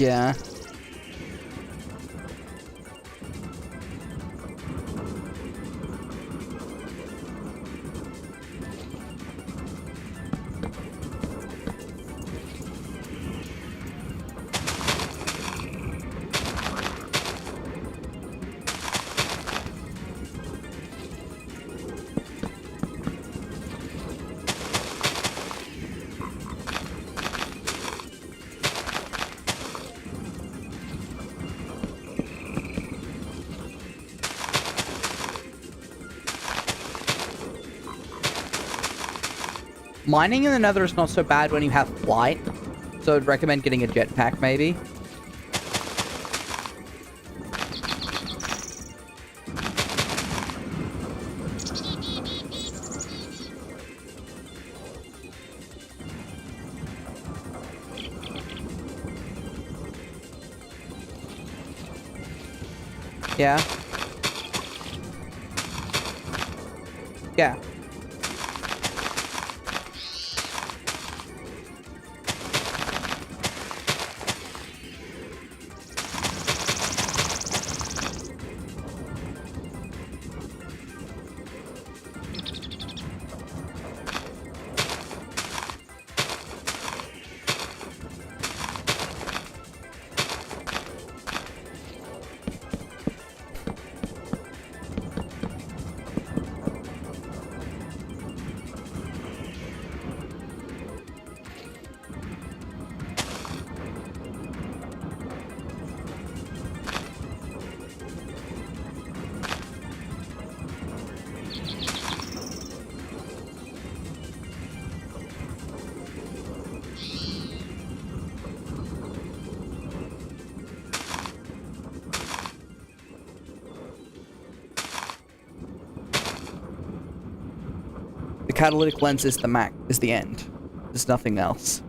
Yeah. Mining in the Nether is not so bad when you have flight, so I'd recommend getting a jetpack maybe. Yeah. Yeah. The catalytic lens is the end. There's nothing else.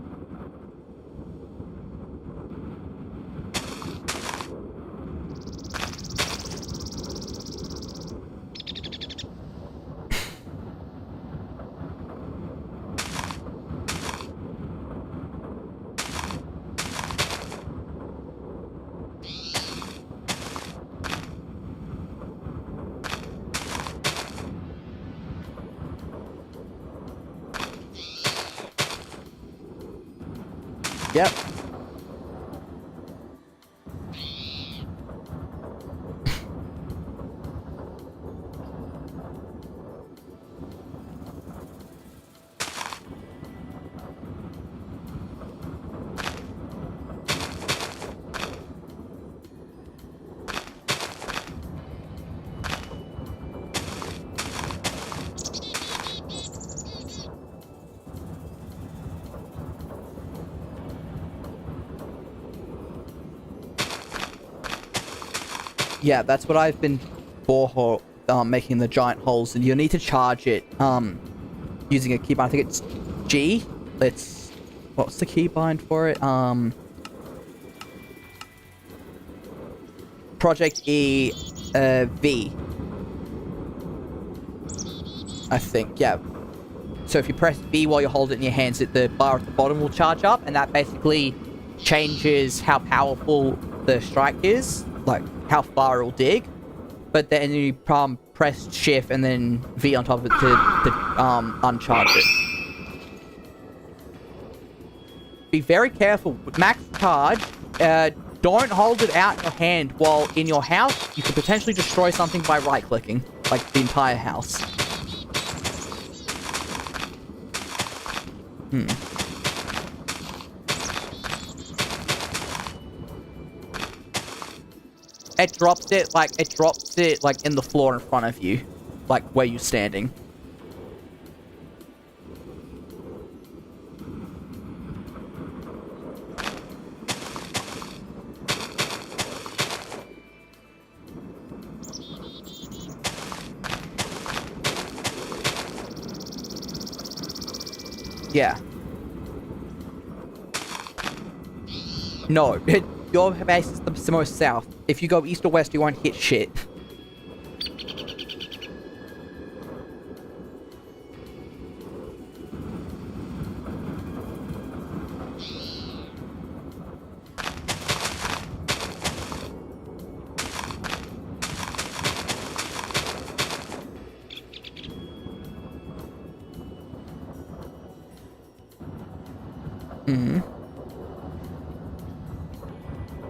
Yep. Yeah, that's what I've been making the giant holes, and you'll need to charge it using a keybind. I think it's G. What's the keybind for it? Project E V. I think, yeah. So if you press V while you hold it in your hands, the bar at the bottom will charge up, and that basically changes how powerful the strike is, like how far it'll dig. But then you press shift and then V on top of it to uncharge it. Be very careful. With max charge, don't hold it out in your hand while in your house. You could potentially destroy something by right-clicking, like the entire house. It drops it like in the floor in front of you, like where you're standing. Yeah. No, your base is the most south. If you go east or west, you won't hit shit.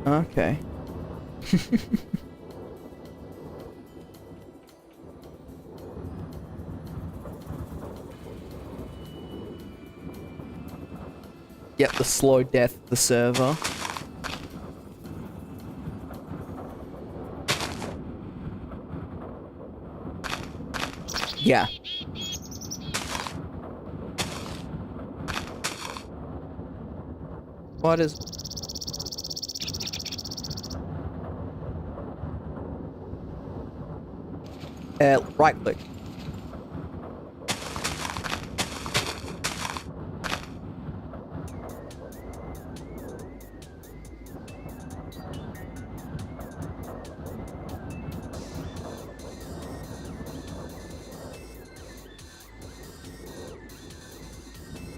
Okay. Yep, the slow death of the server. Yeah. What is... right click.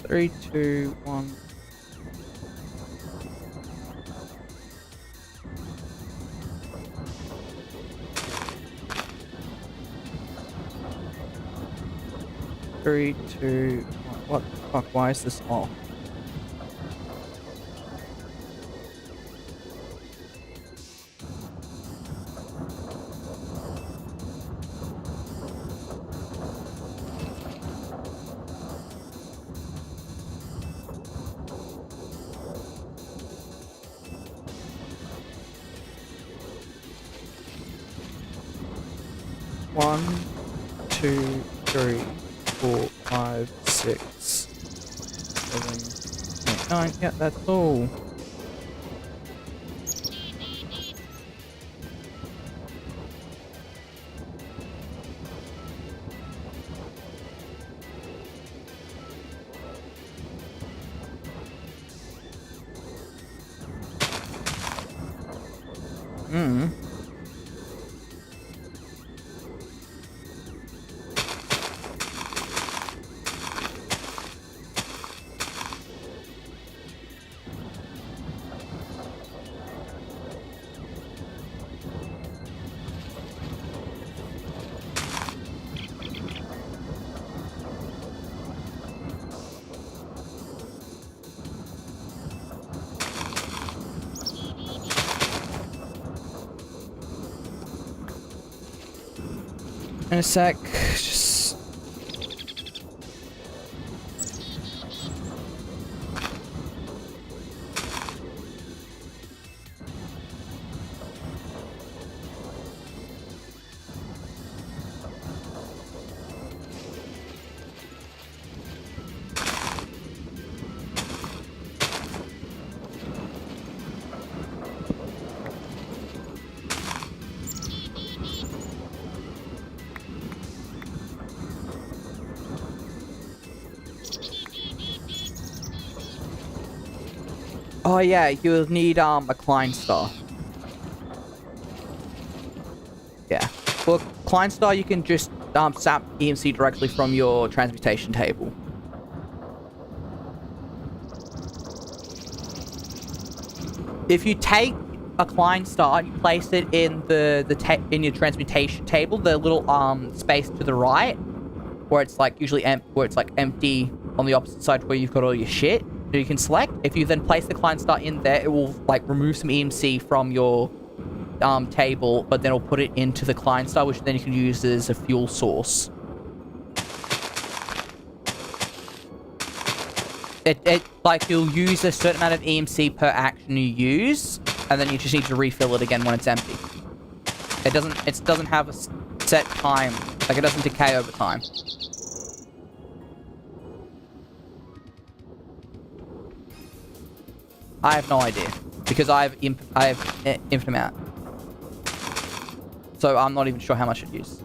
Three, two, one. Three, two, one. What the fuck? Why is this off? One, two, three, 4, 5, 6, 7, 8, 9. Yeah, that's all. In a sec. Just... Oh yeah, you'll need a Klein Star. Yeah. For Klein Star, you can just sap EMC directly from your transmutation table. If you take a Klein Star, you place it in in your transmutation table, the little space to the right, where it's like usually empty on the opposite side where you've got all your shit. You can select. If you then place the Klein Star in there, it will like remove some EMC from your table, but then it'll put it into the Klein Star, which then you can use as a fuel source. It like you'll use a certain amount of EMC per action you use, and then you just need to refill it again when it's empty. It doesn't have a set time, like it doesn't decay over time. I have no idea, because I have infinite amount. So I'm not even sure how much it uses.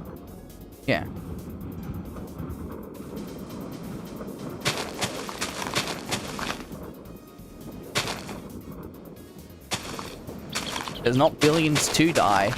Yeah. There's not billions to die.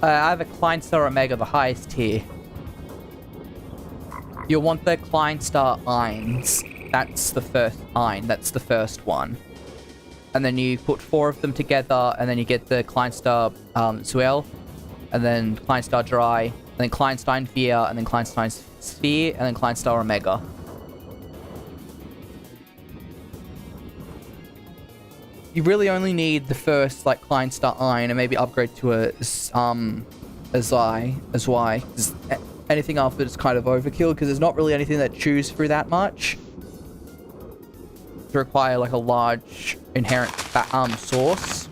I have a Klein Star Omega, the highest tier. You'll want the Klein Star Eins. That's the first Ein. That's the first one. And then you put 4 of them together, and then you get the Klein Star Zuel, and then Klein Star Dry, and then Kleinstein Vier, and then Kleinstein Sphere, and then Klein Star Omega. You really only need the first, like, Klein Star Ein, and maybe upgrade to a Zai, as Y. Anything after it's kind of overkill, because there's not really anything that chews through that much. To require, like, a large inherent source.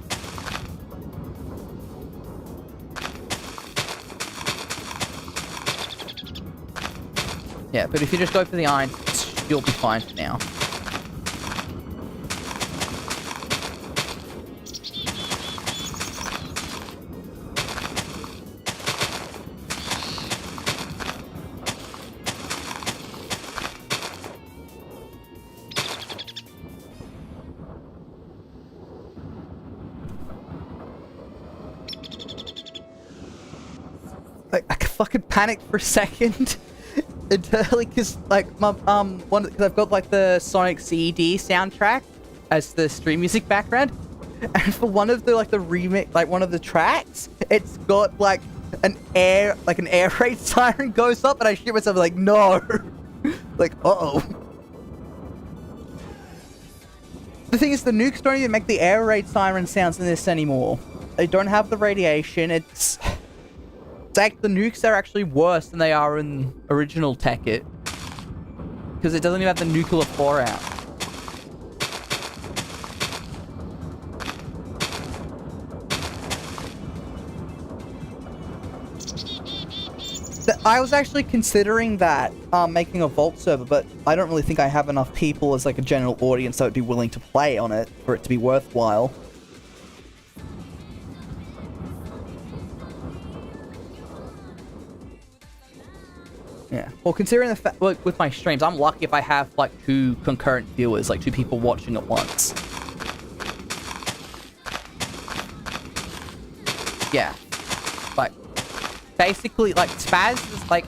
Yeah, but if you just go for the iron, you'll be fine for now. I fucking panicked for a second entirely because like my because I've got like the Sonic CD soundtrack as the stream music background, and for one of the like the remix, like one of the tracks, it's got like an air raid siren goes up, and I shit myself like no, like uh-oh. The thing is, the nukes don't even make the air raid siren sounds in this anymore. They don't have the radiation. It's like the nukes are actually worse than they are in original Tekkit. Because it doesn't even have the nuclear fallout. I was actually considering that, making a Vault server, but I don't really think I have enough people as like a general audience that would be willing to play on it for it to be worthwhile. Yeah. Well, considering the fact, like, with my streams, I'm lucky if I have like 2 concurrent viewers, like 2 people watching at once. Yeah. Like, basically, like, Spaz is like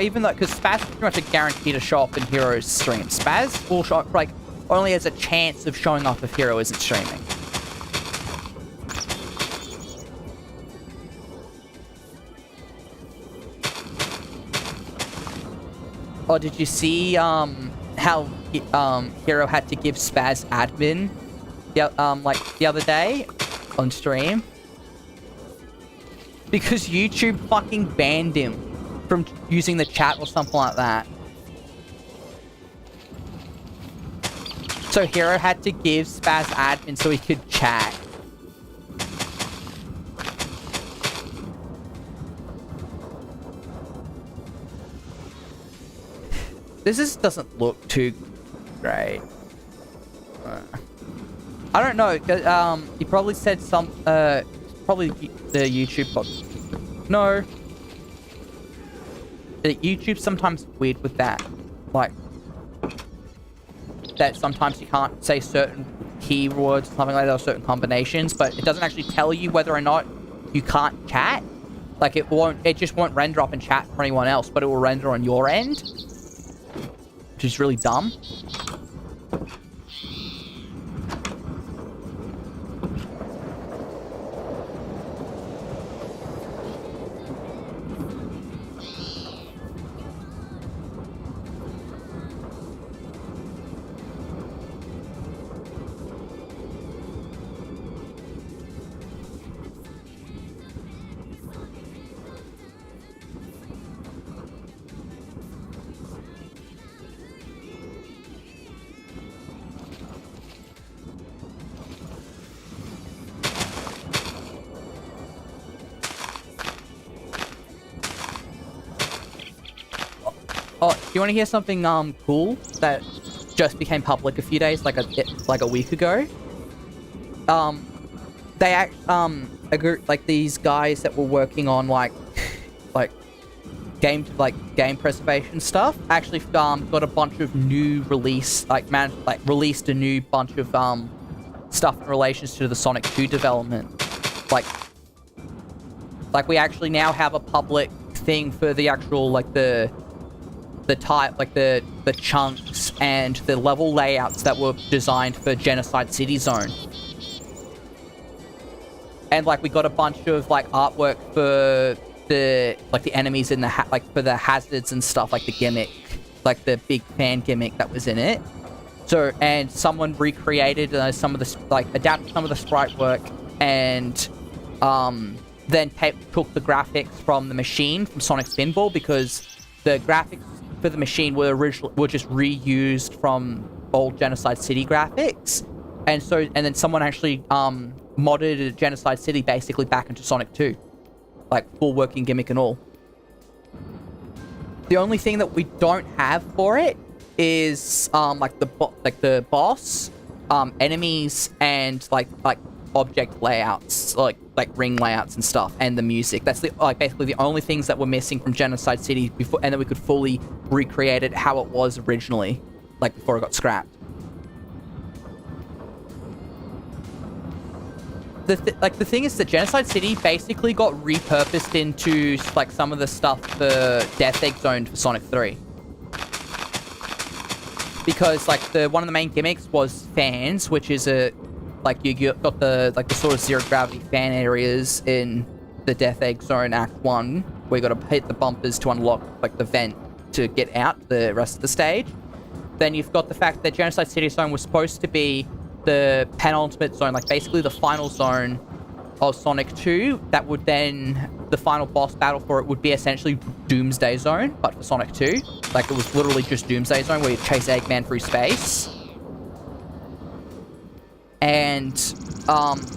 even though, because Spaz is pretty much a guarantee to show up in Hiro's stream. Spaz will show up, like, only has a chance of showing up if Hiro isn't streaming. Oh, did you see, how, Hiro had to give Spaz admin, like, the other day on stream? Because YouTube fucking banned him from using the chat or something like that. So Hiro had to give Spaz admin so he could chat. This doesn't look too great. I don't know. He probably said some. Probably the YouTube bot. No. The YouTube sometimes weird with that. Like, that sometimes you can't say certain keywords, something like that, or certain combinations, but it doesn't actually tell you whether or not you can't chat. Like, it just won't render up in chat for anyone else, but it will render on your end. Which is really dumb. Oh, do you want to hear something cool that just became public a few days, like a week ago? They like these guys that were working on like game preservation stuff actually got a bunch of new released a new bunch of stuff in relation to the Sonic 2 development. Like we actually now have a public thing for the actual the type, like the chunks and the level layouts that were designed for Genocide City Zone. And like we got a bunch of like artwork for the enemies in the for the hazards and stuff, like the gimmick, like the big fan gimmick that was in it. So, and someone recreated some of the adapted some of the sprite work and then took the graphics from the machine from Sonic Spinball, because the graphics for the machine were just reused from old Genocide City graphics, and then someone actually modded Genocide City basically back into Sonic 2, like full working gimmick and all. The only thing that we don't have for it is the boss, enemies, and like object layouts, like ring layouts and stuff, and the music. That's basically the only things that were missing from Genocide City before, and then we could fully recreate it how it was originally, like before it got scrapped. The thing is that Genocide City basically got repurposed into like some of the stuff for Death Egg Zone for Sonic 3. Because like one of the main gimmicks was fans, which is you got the sort of zero gravity fan areas in the Death Egg Zone Act 1, where you got to hit the bumpers to unlock like the vent to get out the rest of the stage. Then you've got the fact that Genocide City Zone was supposed to be the penultimate zone, like basically the final zone of Sonic 2. That would then, the final boss battle for it would be essentially Doomsday Zone, but for Sonic 2. Like it was literally just Doomsday Zone, where you chase Eggman through space. And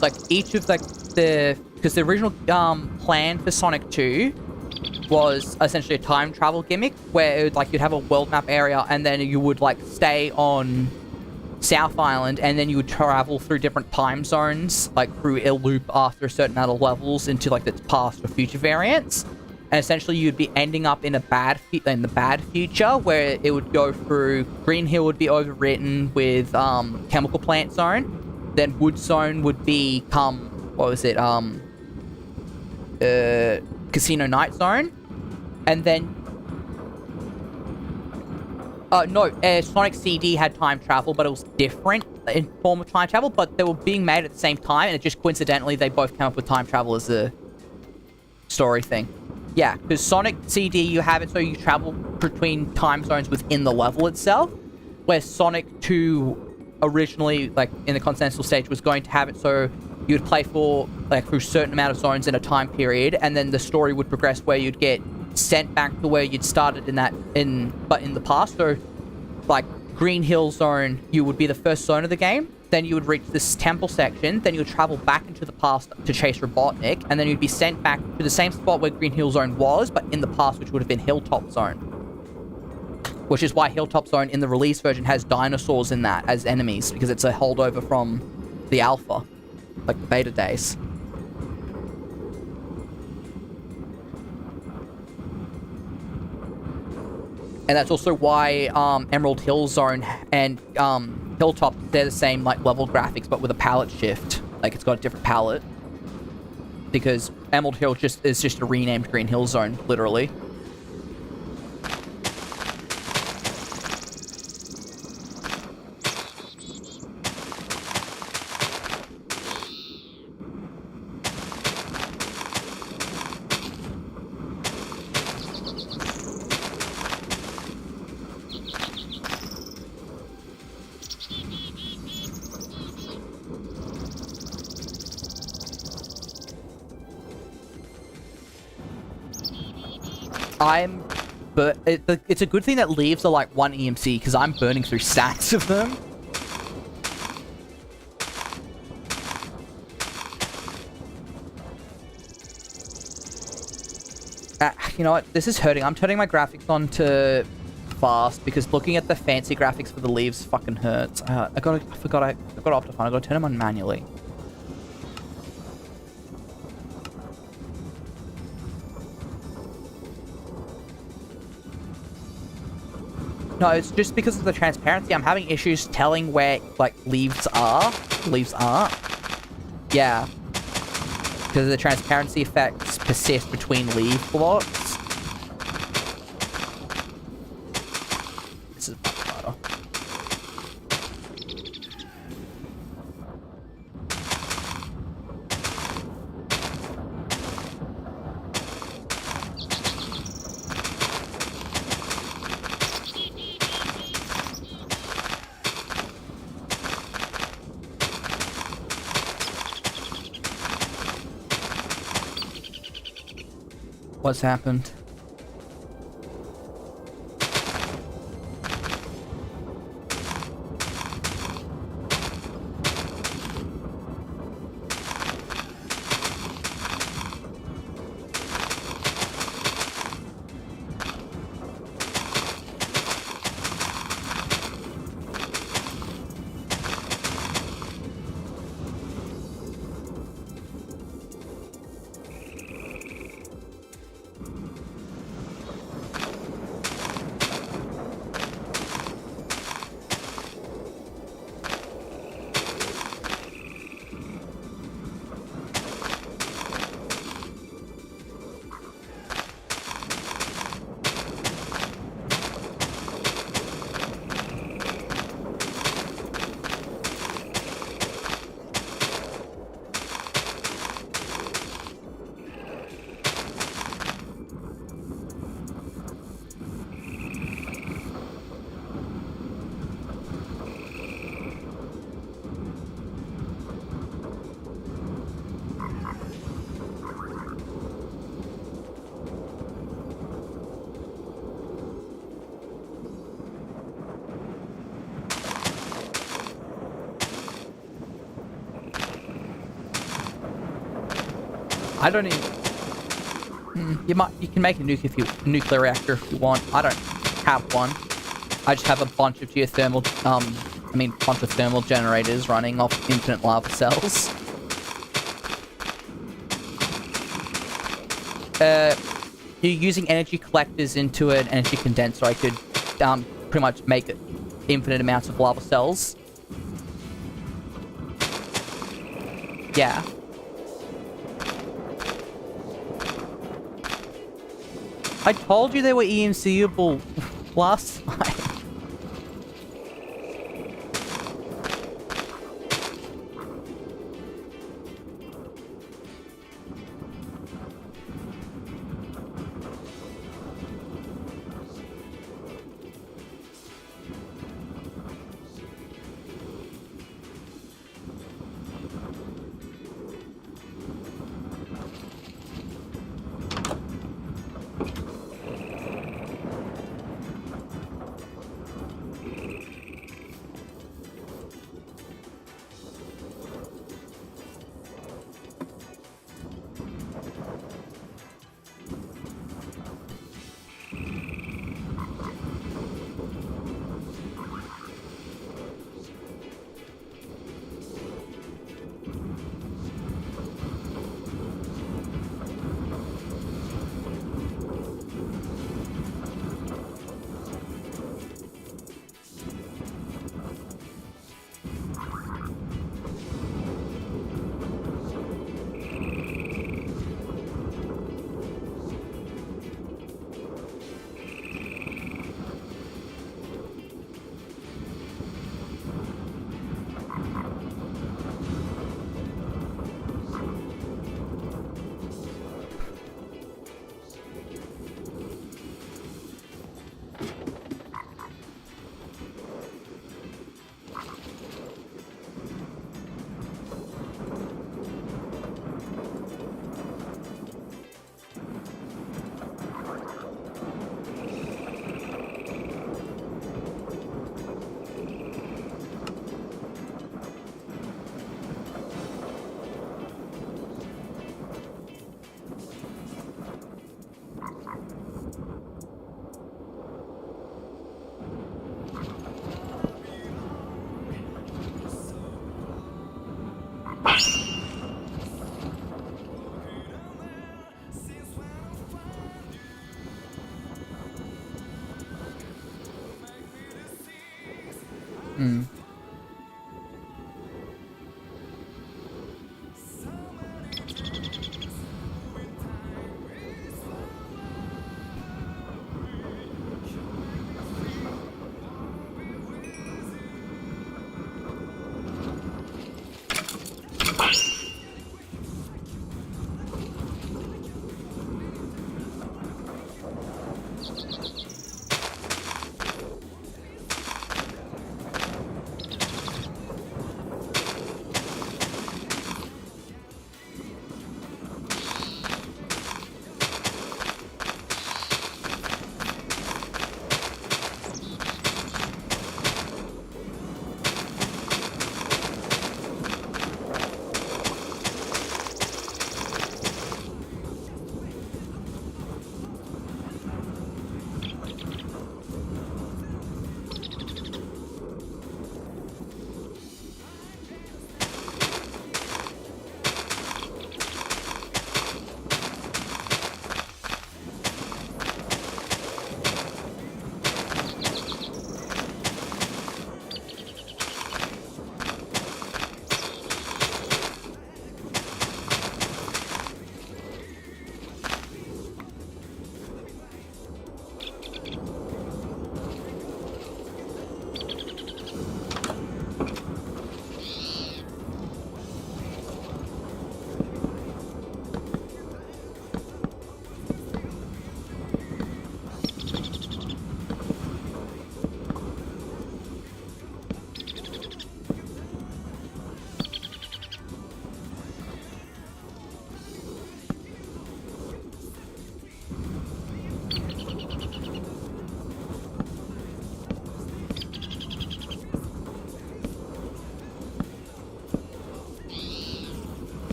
like each of because the original plan for Sonic 2 was essentially a time travel gimmick where it would, like, you'd have a world map area and then you would like stay on South Island and then you would travel through different time zones, like through a loop after a certain amount of levels into like the past or future variants. And essentially you'd be ending up in the bad future where it would go through Green Hill would be overwritten with Chemical Plant Zone, then Wood Zone would become Casino Night Zone, and then Sonic CD had time travel, but it was different in form of time travel, but they were being made at the same time, and it just coincidentally they both came up with time travel as a story thing. Yeah, because Sonic CD, you have it so you travel between time zones within the level itself, where Sonic 2 originally, like in the Continental stage, was going to have it so you'd play for like through a certain amount of zones in a time period, and then the story would progress where you'd get sent back to where you'd started but in the past. So like Green Hill Zone, you would be the first zone of the game, then you would reach this temple section, then you would travel back into the past to chase Robotnik, and then you'd be sent back to the same spot where Green Hill Zone was, but in the past, which would have been Hilltop Zone. Which is why Hilltop Zone in the release version has dinosaurs in that as enemies, because it's a holdover from the alpha, like the beta days. And that's also why Emerald Hill Zone and Hilltop, they're the same like level graphics, but with a palette shift. Like it's got a different palette. Because Emerald Hill is just a renamed Green Hill Zone, literally. But it's a good thing that leaves are like 1 EMC, because I'm burning through stacks of them. You know what? This is hurting. I'm turning my graphics on to fast, because looking at the fancy graphics for the leaves fucking hurts. I forgot Optifine. I gotta turn them on manually. No, it's just because of the transparency. I'm having issues telling where, like, leaves are. Leaves aren't. Yeah. Because the transparency effects persist between leaf blocks. This is much harder. What's happened? I don't even... You can make a nuclear reactor if you want. I don't have one. I just have a bunch of geothermal, bunch of thermal generators running off infinite lava cells. You're using energy collectors into an energy condenser. I could pretty much make infinite amounts of lava cells. Yeah. I told you they were EMCable last time.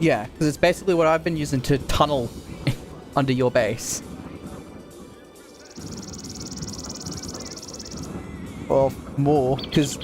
Yeah, because it's basically what I've been using to tunnel under your base. Or more, because...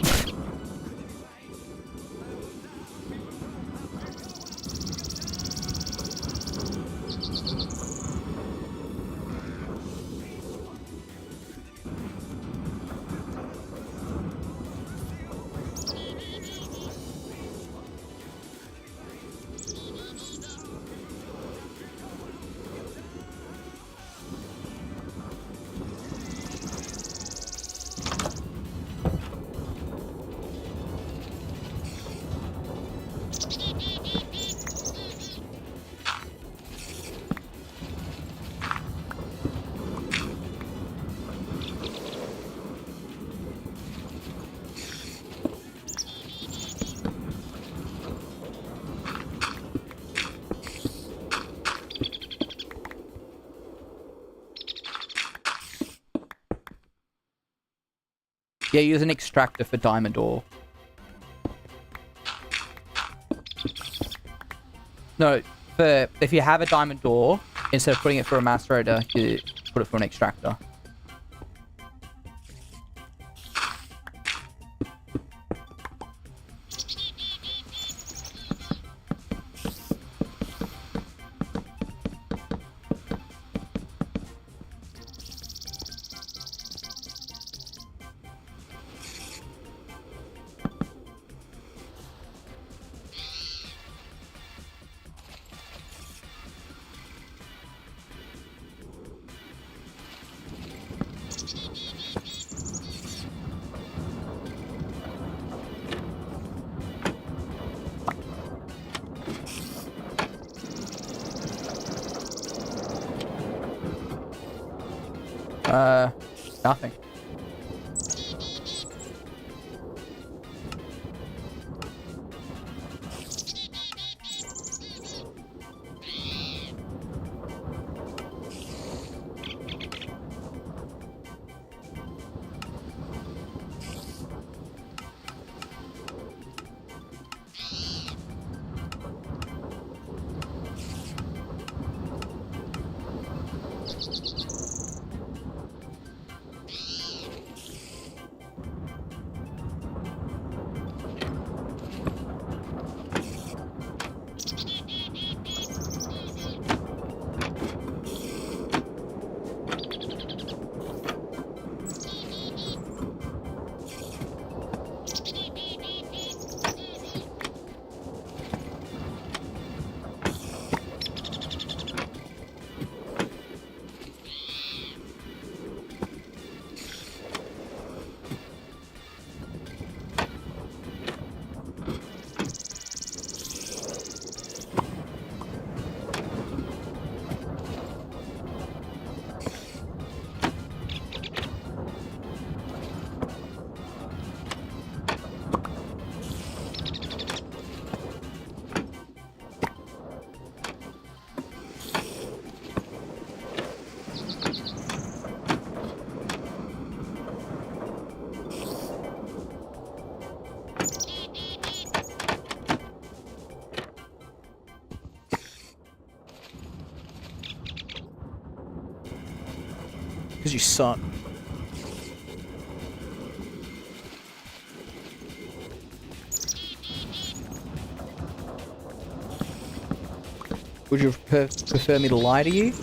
Yeah, use an extractor for diamond ore. No, if you have a diamond ore, instead of putting it for a macerator, you put it for an extractor. Nothing. Because you suck. Would you prefer me to lie to you?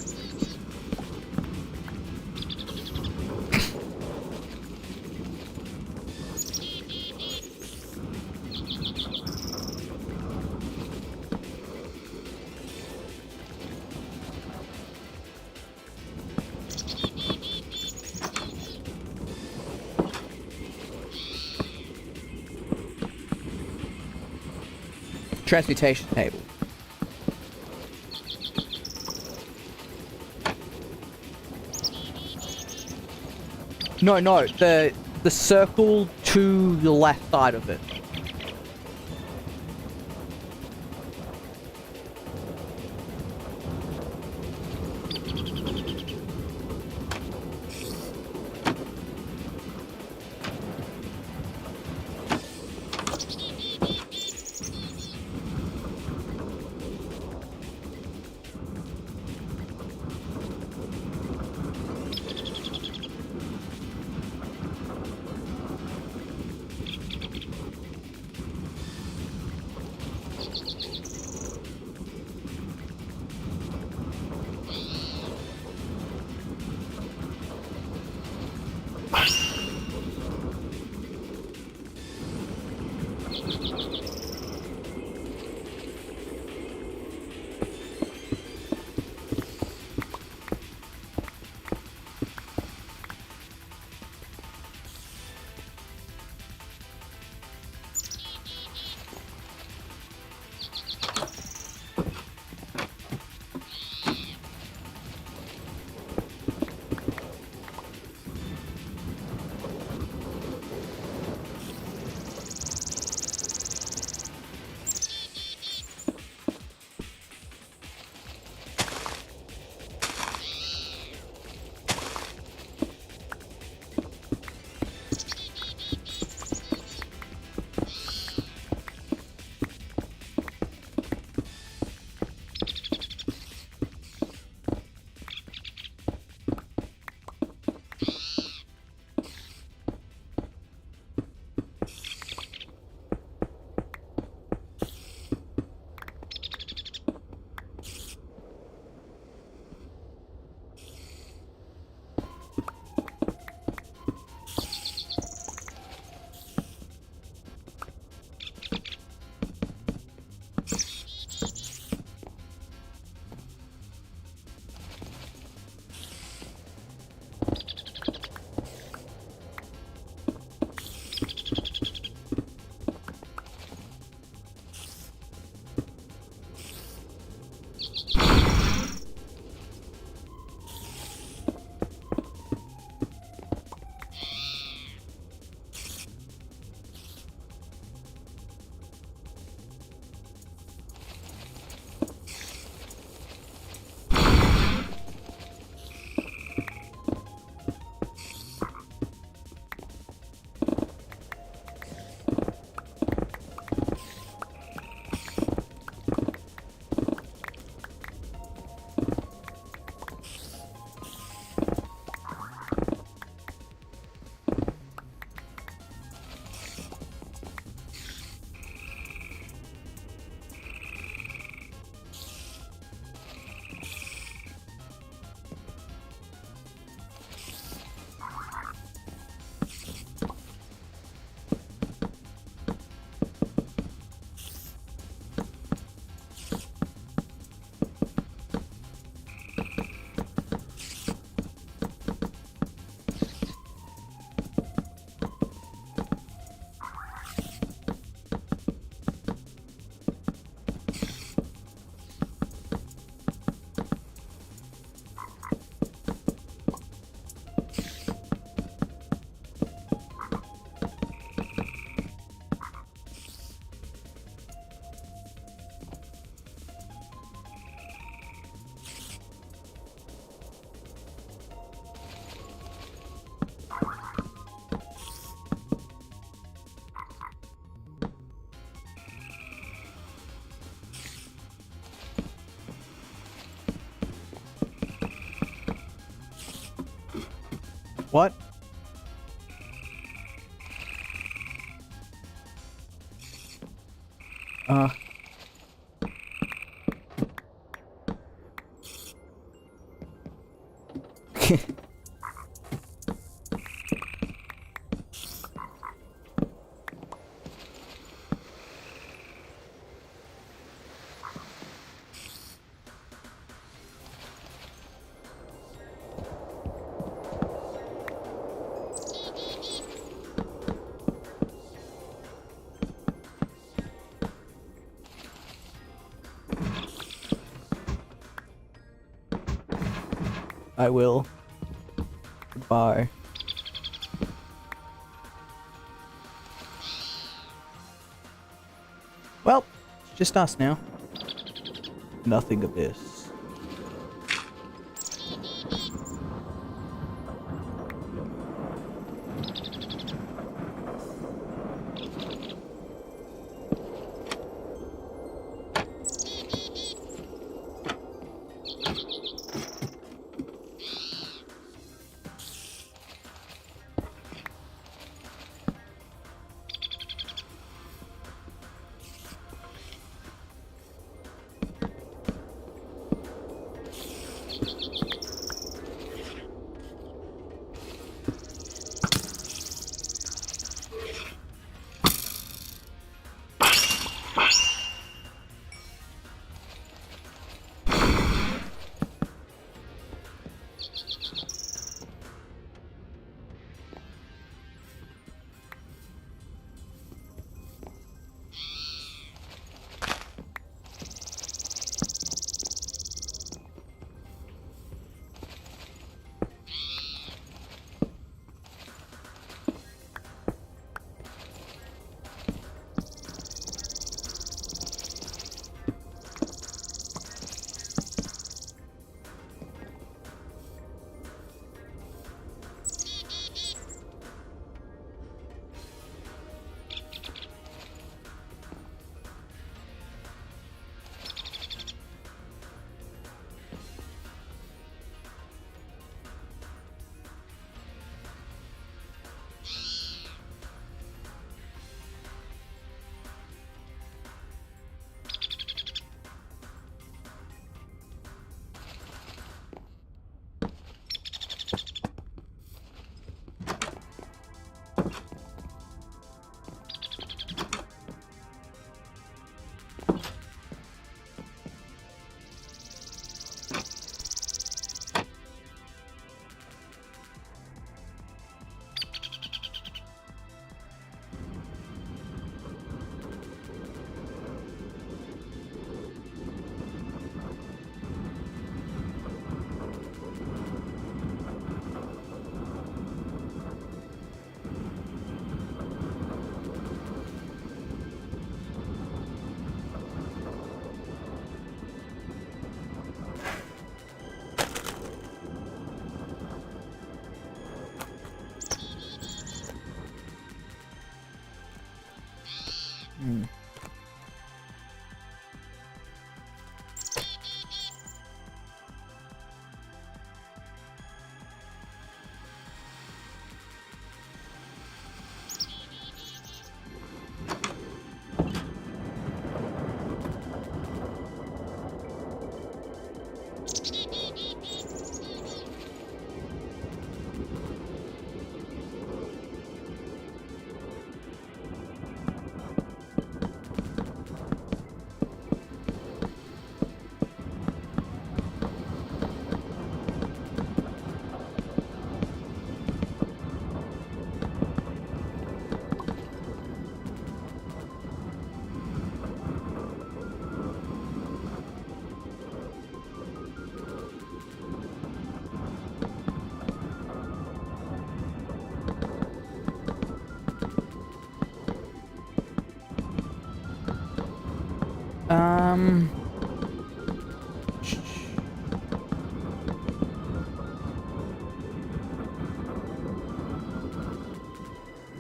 Transmutation table. No, the circle to the left side of it. What? Uh. I will. Goodbye. Well, it's just us now. Nothing abyss.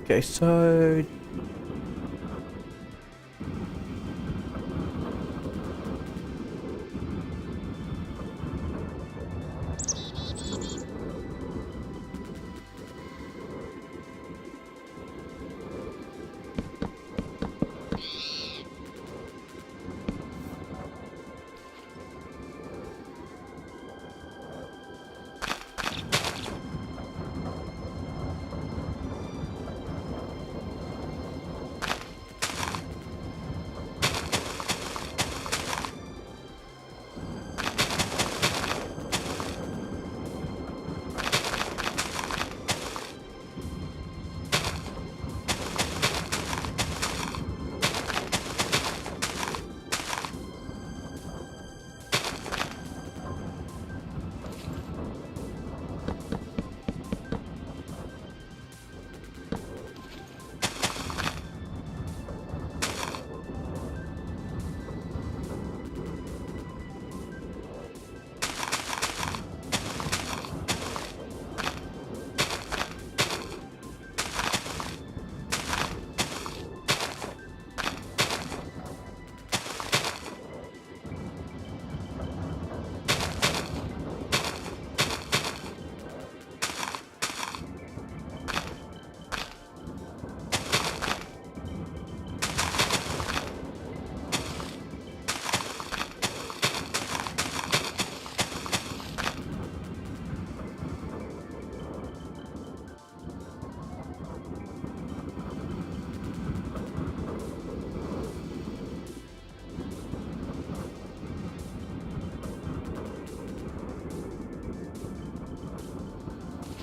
Okay, so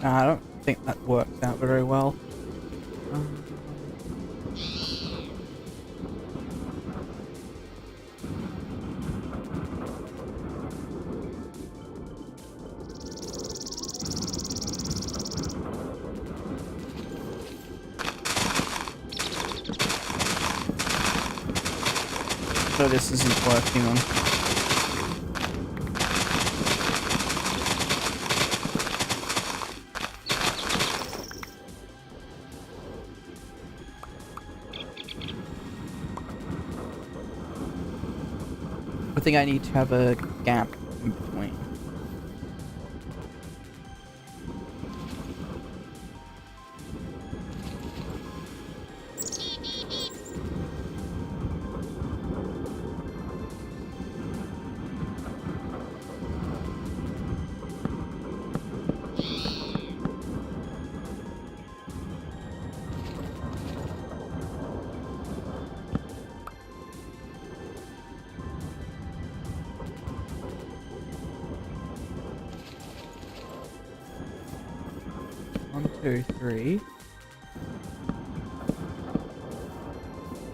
I don't think that works out very well. Um, so this isn't working on. I think I need to have a gap in between. One, two, three.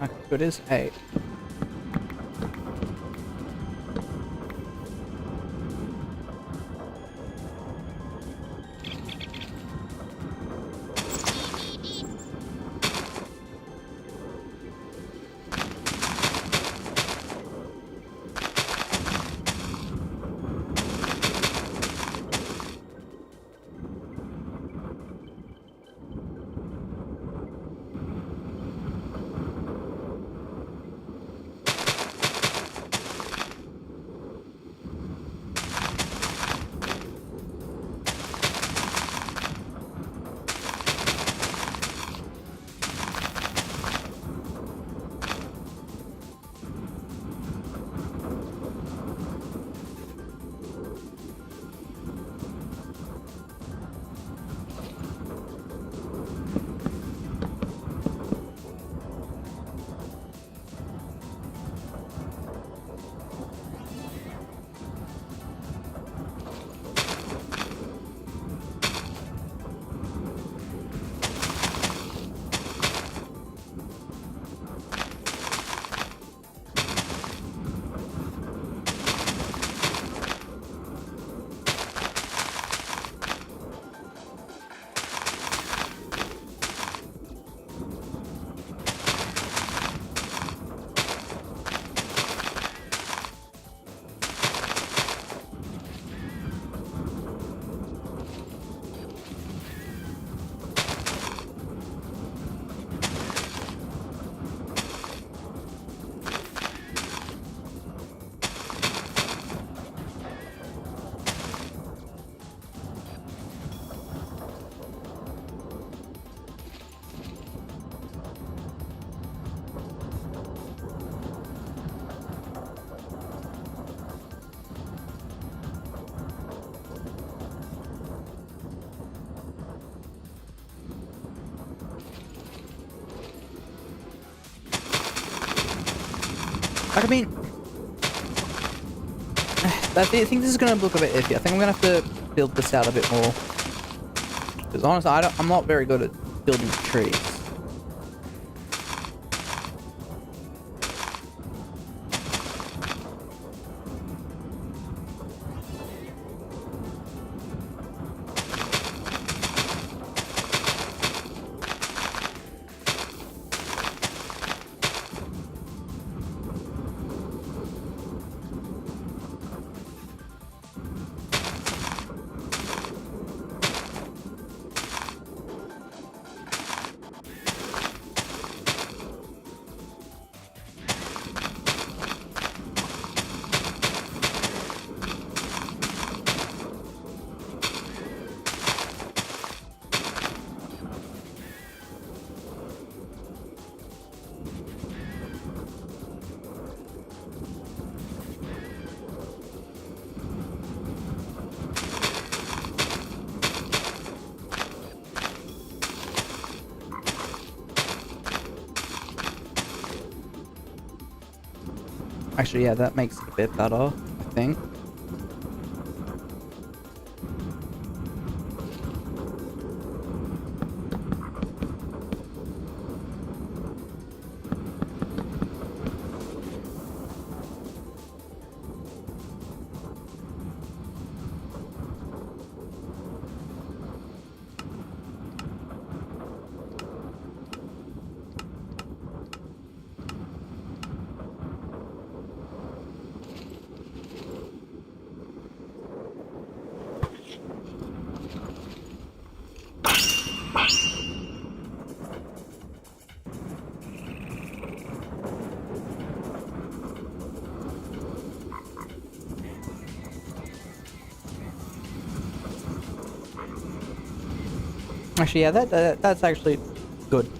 Okay, so it is 8. I mean, I think this is going to look a bit iffy. I think I'm going to have to build this out a bit more. Because honestly, I'm not very good at building trees. Actually, yeah, that makes it a bit better, I think. Actually, yeah, that's actually good.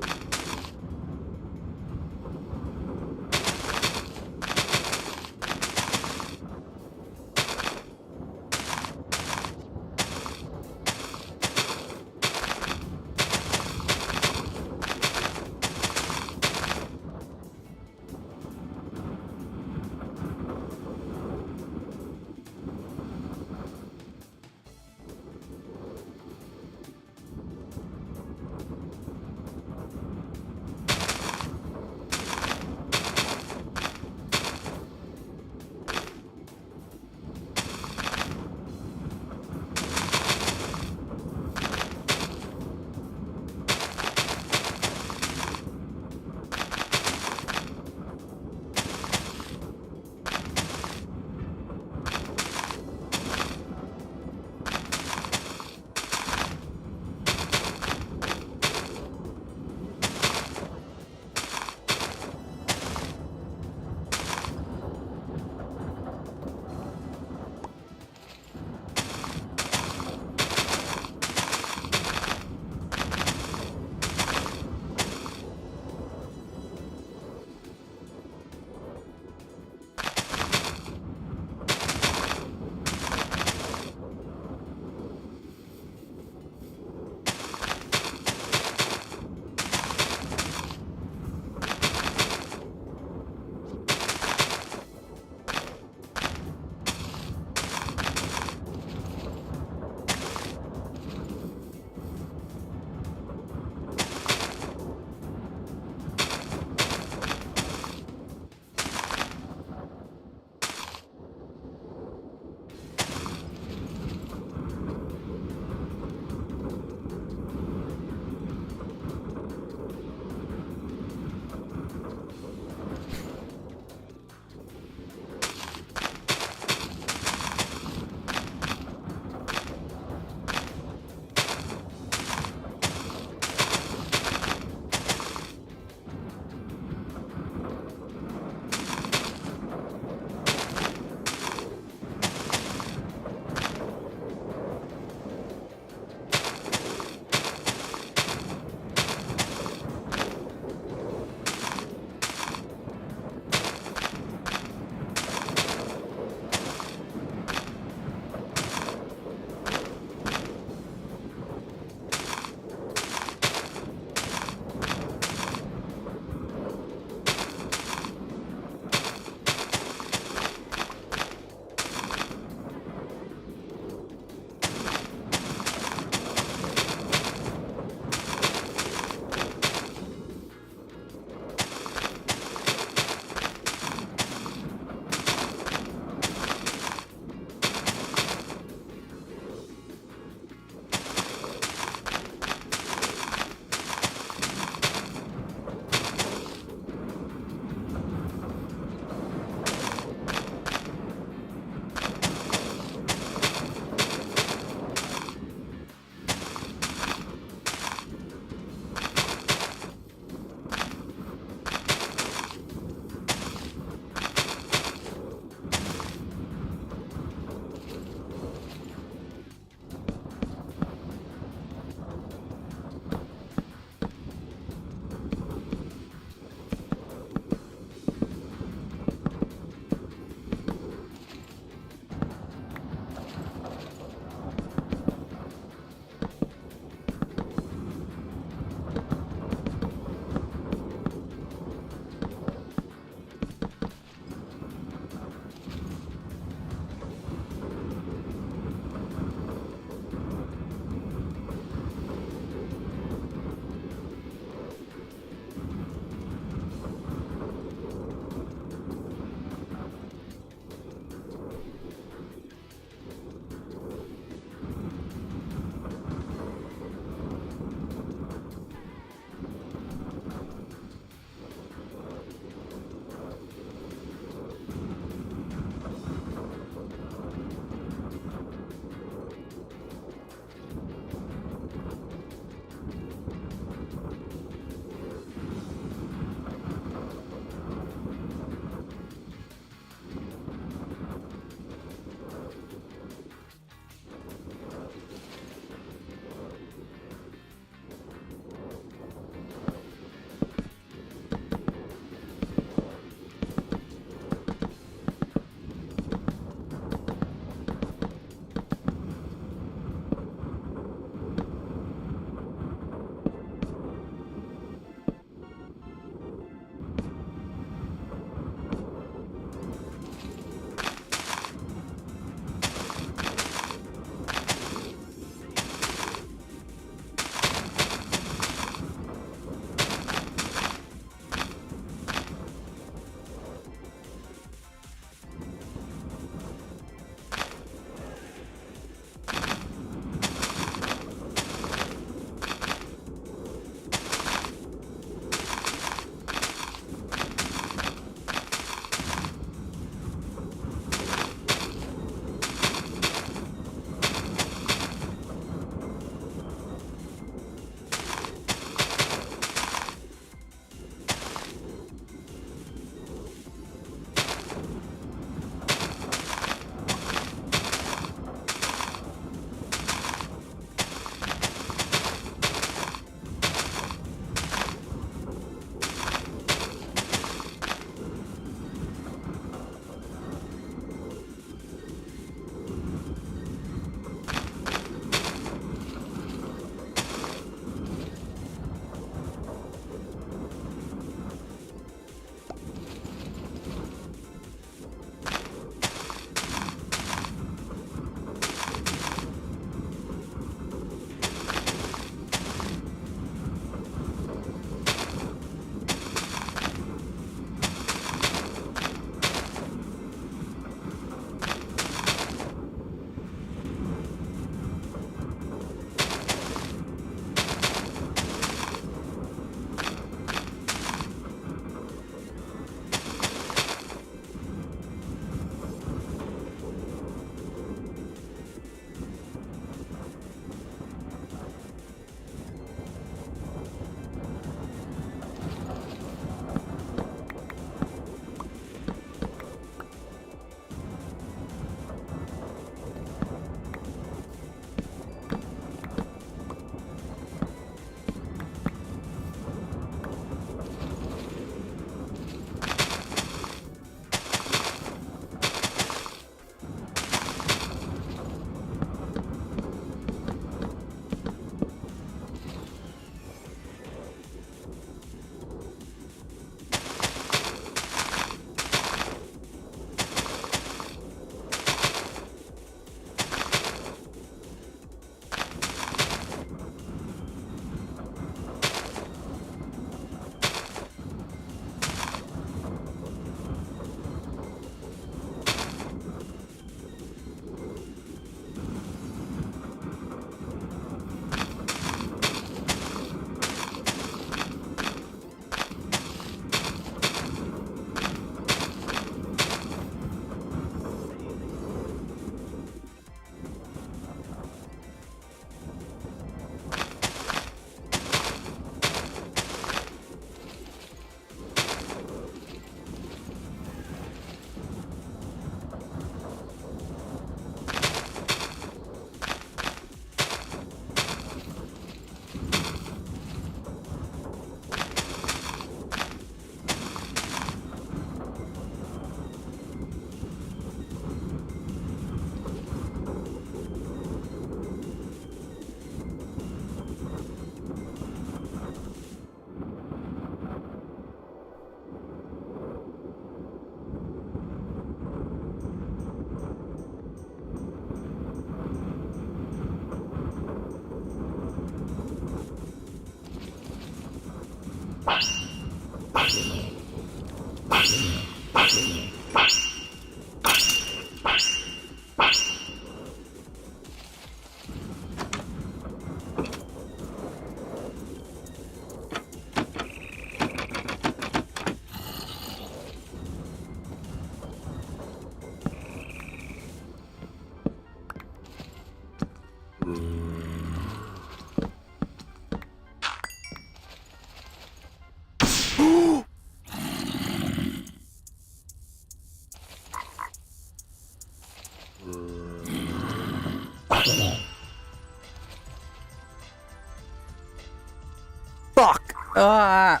Ah!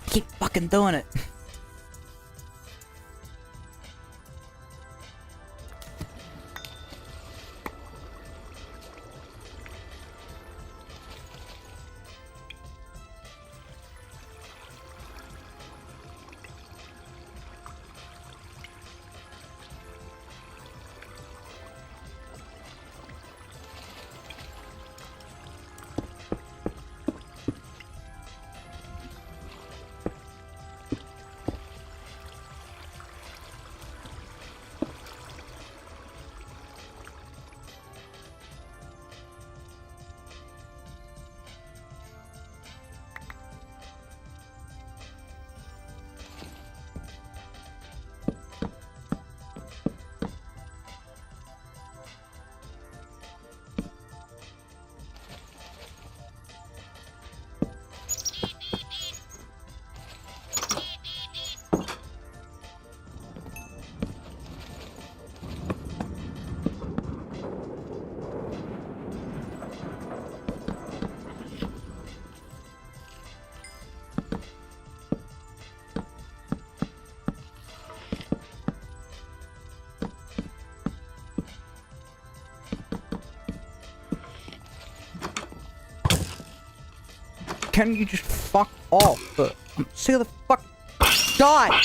Keep fucking doing it. Can you just fuck off? I'm sick of the fuck. Die!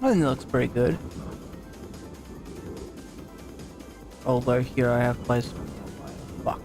I think it looks pretty good. Although here I have placed... Fuck.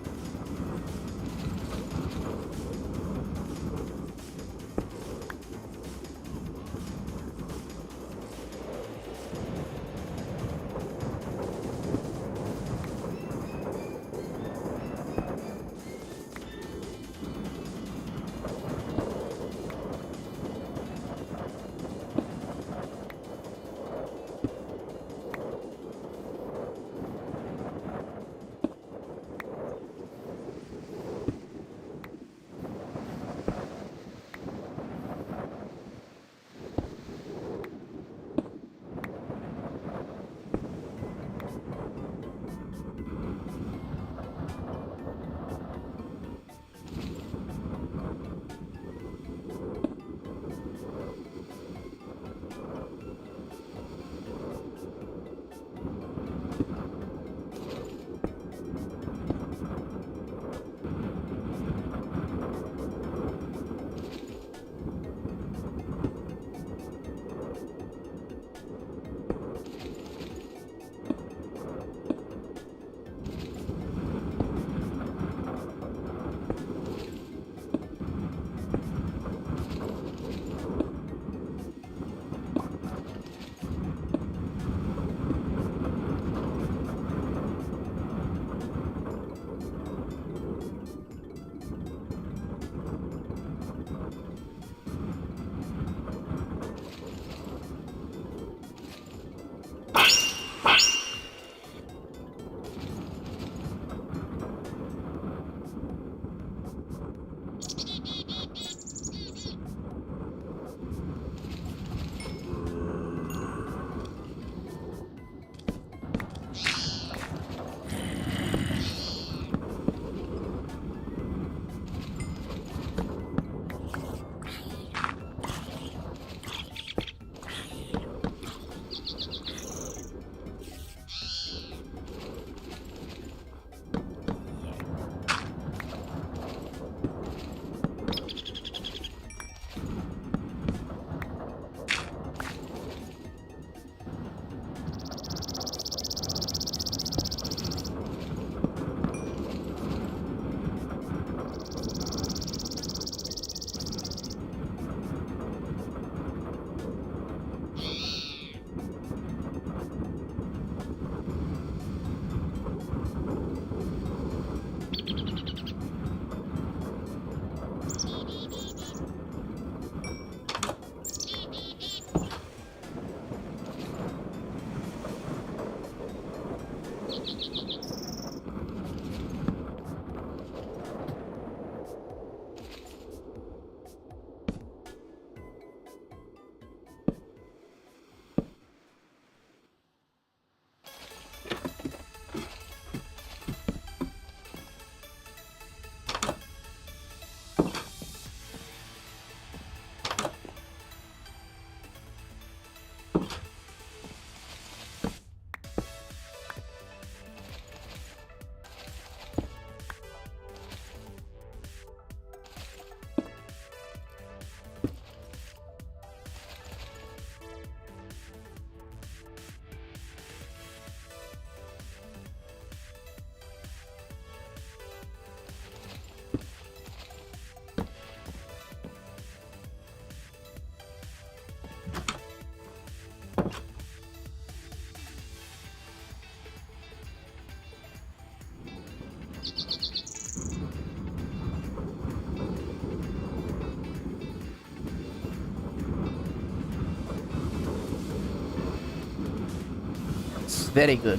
Very good.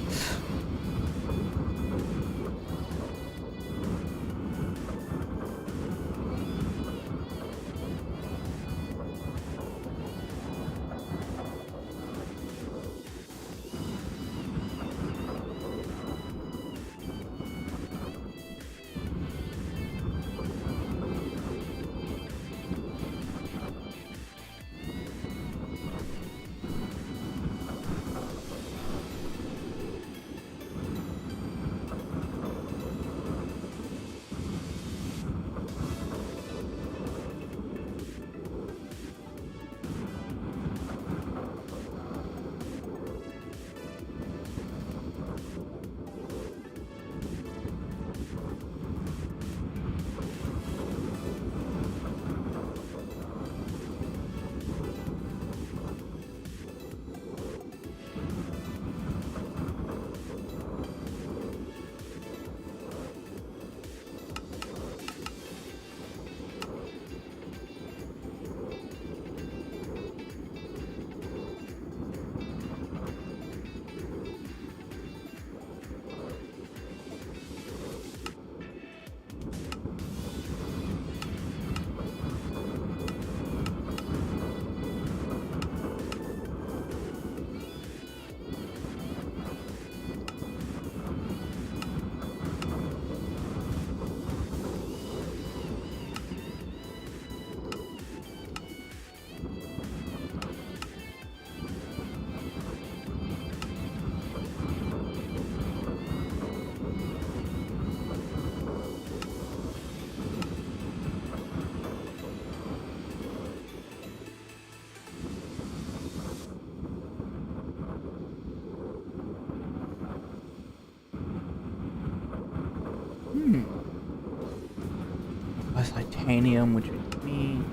titanium, which would mean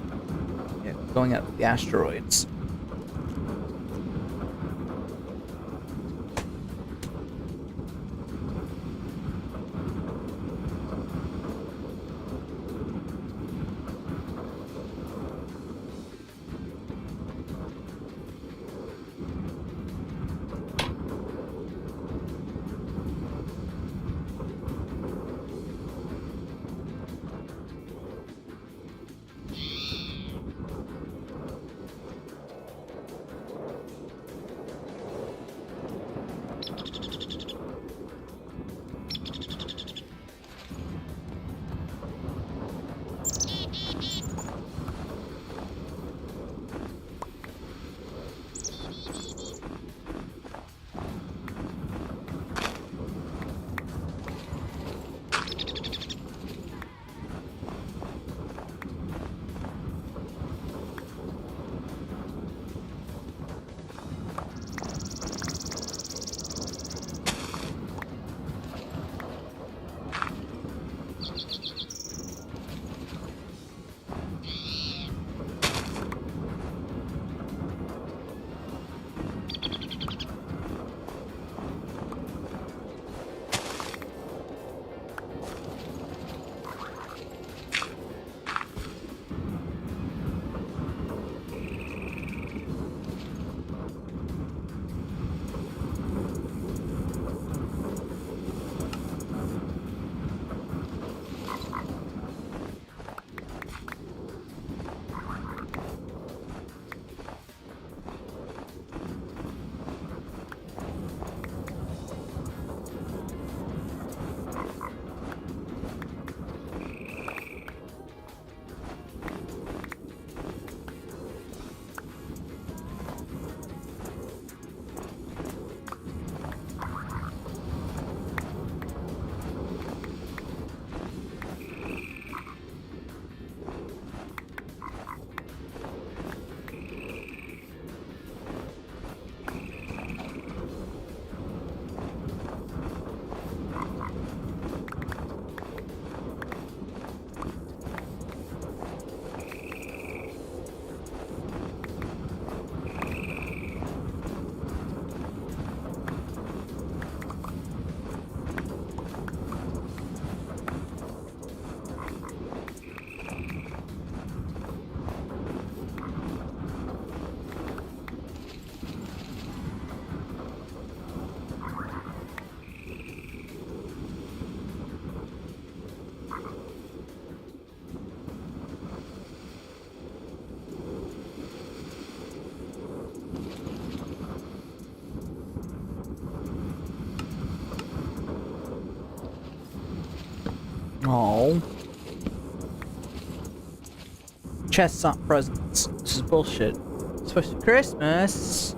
going out to the asteroids. Oh. Chests aren't presents. This is bullshit. It's supposed to be Christmas.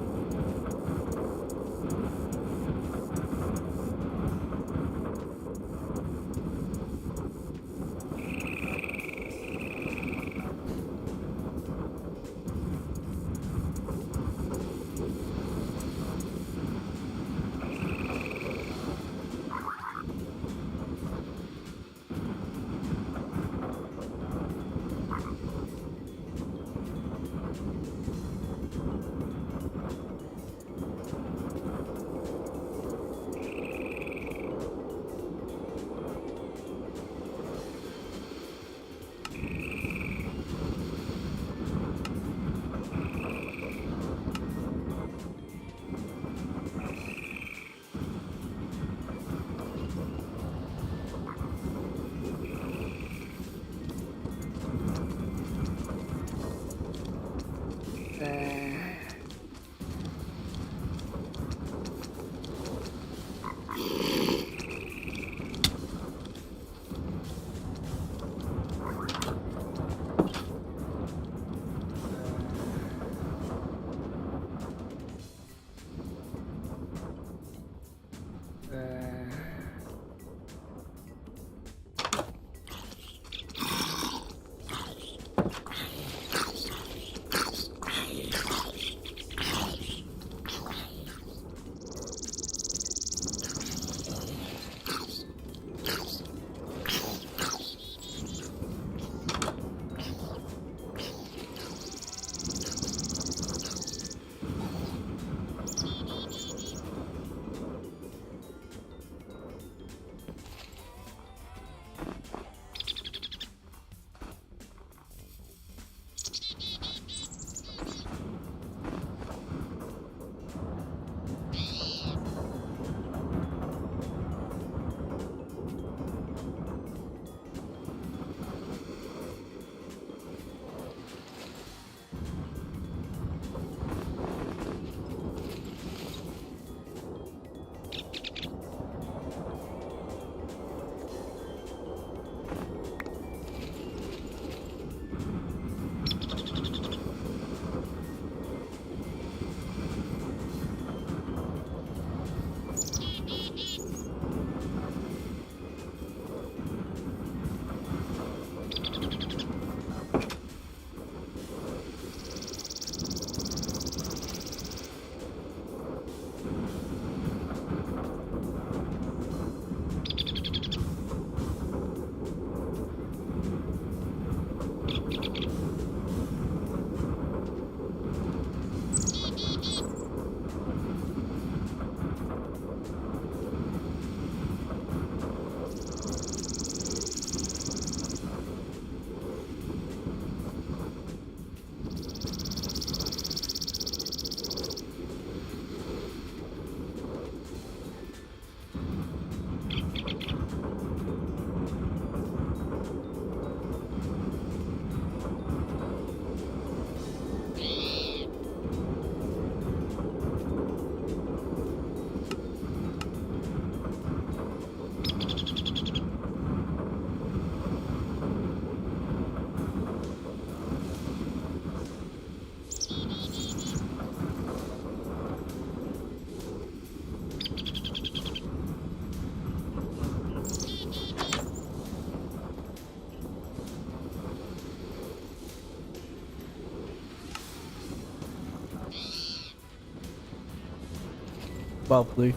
Lovely.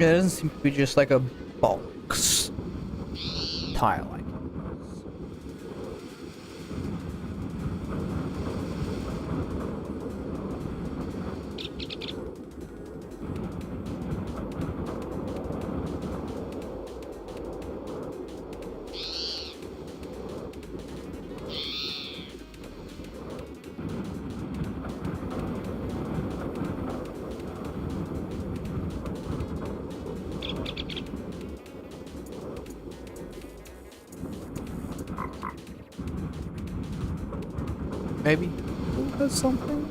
Yeah, it doesn't seem to be just like a box tile. Like. Maybe it does something?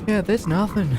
Yeah, there's nothing.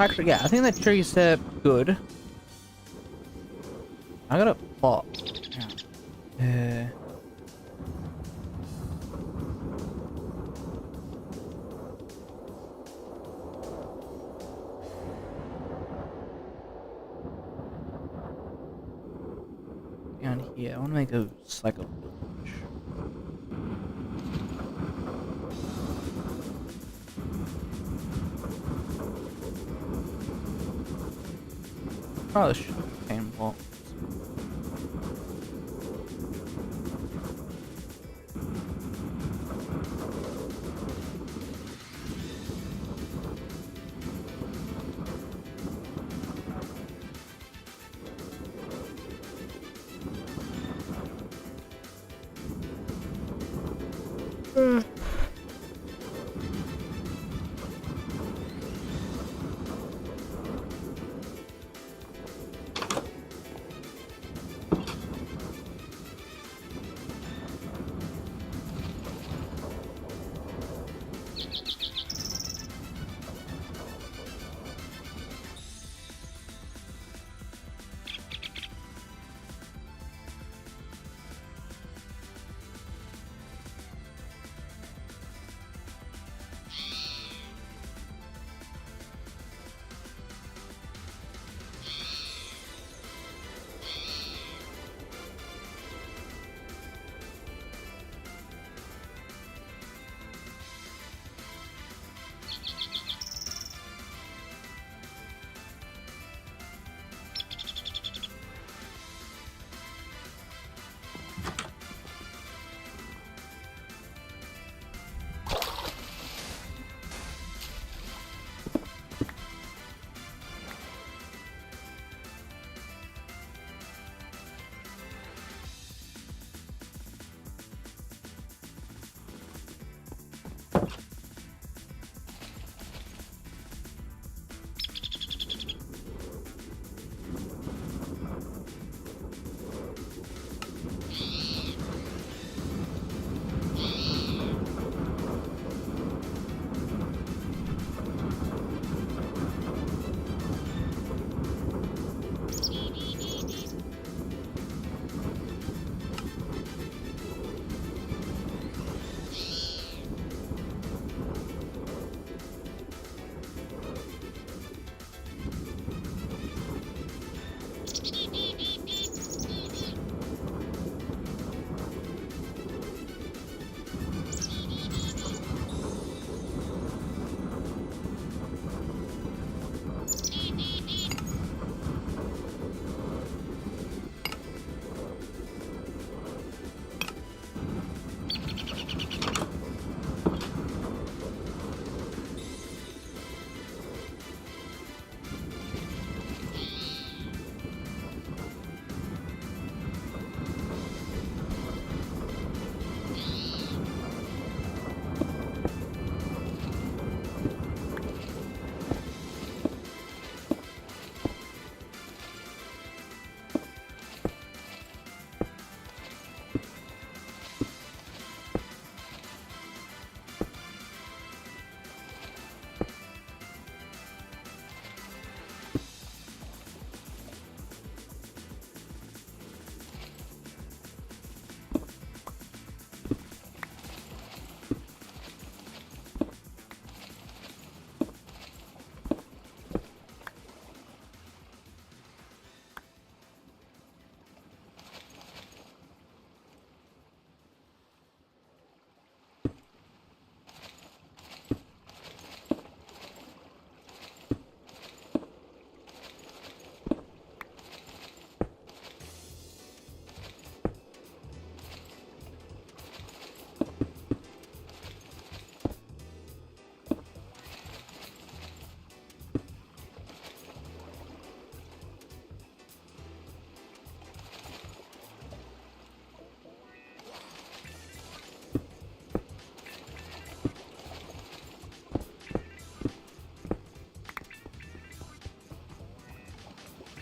Actually, yeah, I think that tree's good. I gotta plot. Yeah. Down here, I want to make a cycle village. Oh, the sugarcane blocks.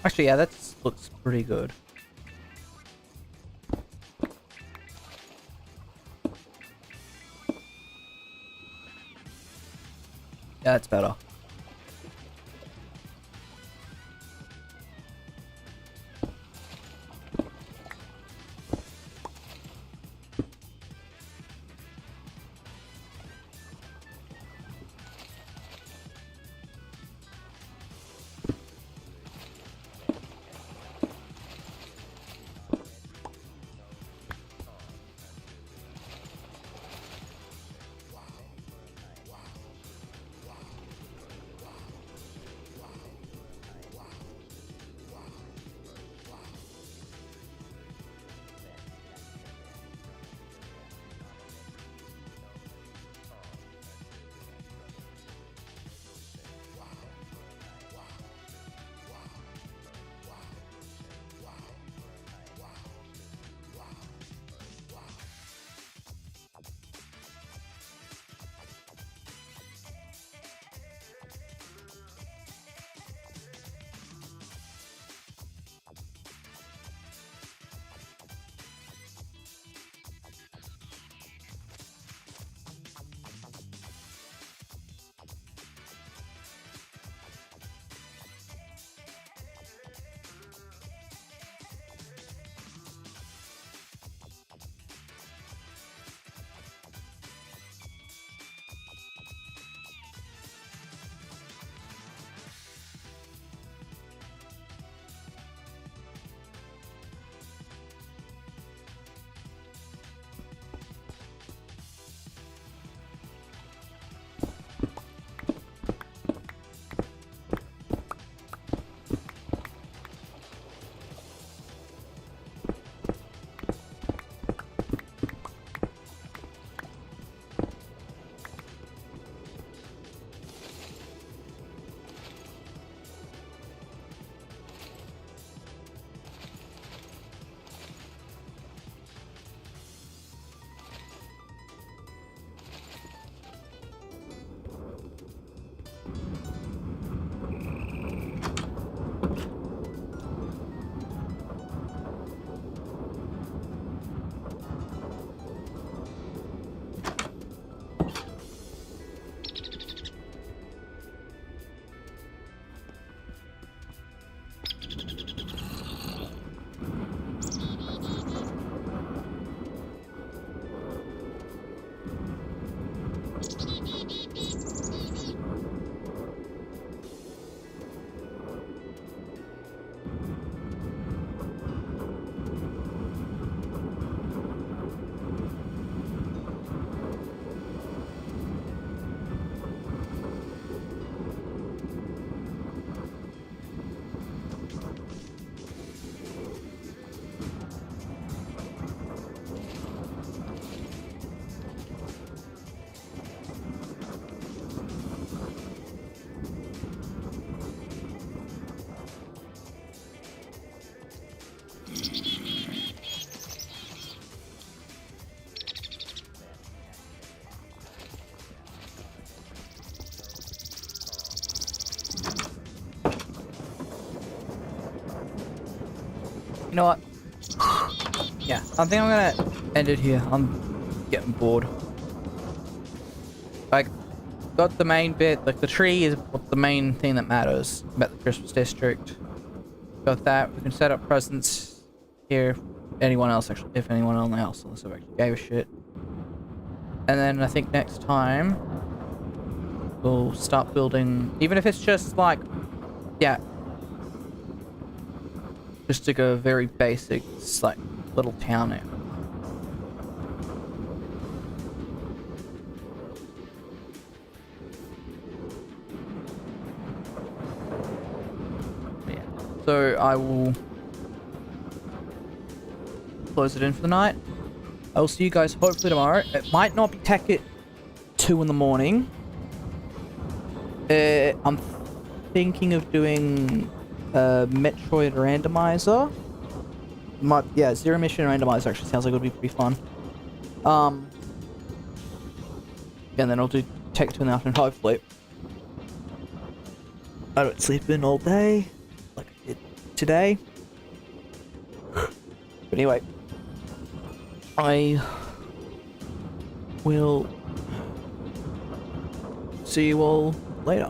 Actually, yeah, that looks pretty good. Yeah, that's better. You know what? Yeah, I think I'm gonna end it here. I'm getting bored. Like, got the main bit. Like, the tree is the main thing that matters about the Christmas district. Got that. We can set up presents here. Anyone else, actually, if anyone else, unless I actually gave a shit. And then I think next time we'll start building, even if it's just like, yeah, just like a very basic, like, little town now. Yeah. So I will close it in for the night. I'll see you guys hopefully tomorrow. It might not be Tekkit 2 in the morning. I'm thinking of doing a Metroid randomizer. Yeah, zero mission randomizer actually sounds like it would be pretty fun. And then I'll do Tekkit 2 in the afternoon, hopefully. I don't sleep in all day, like I did today. But anyway, I will see you all later.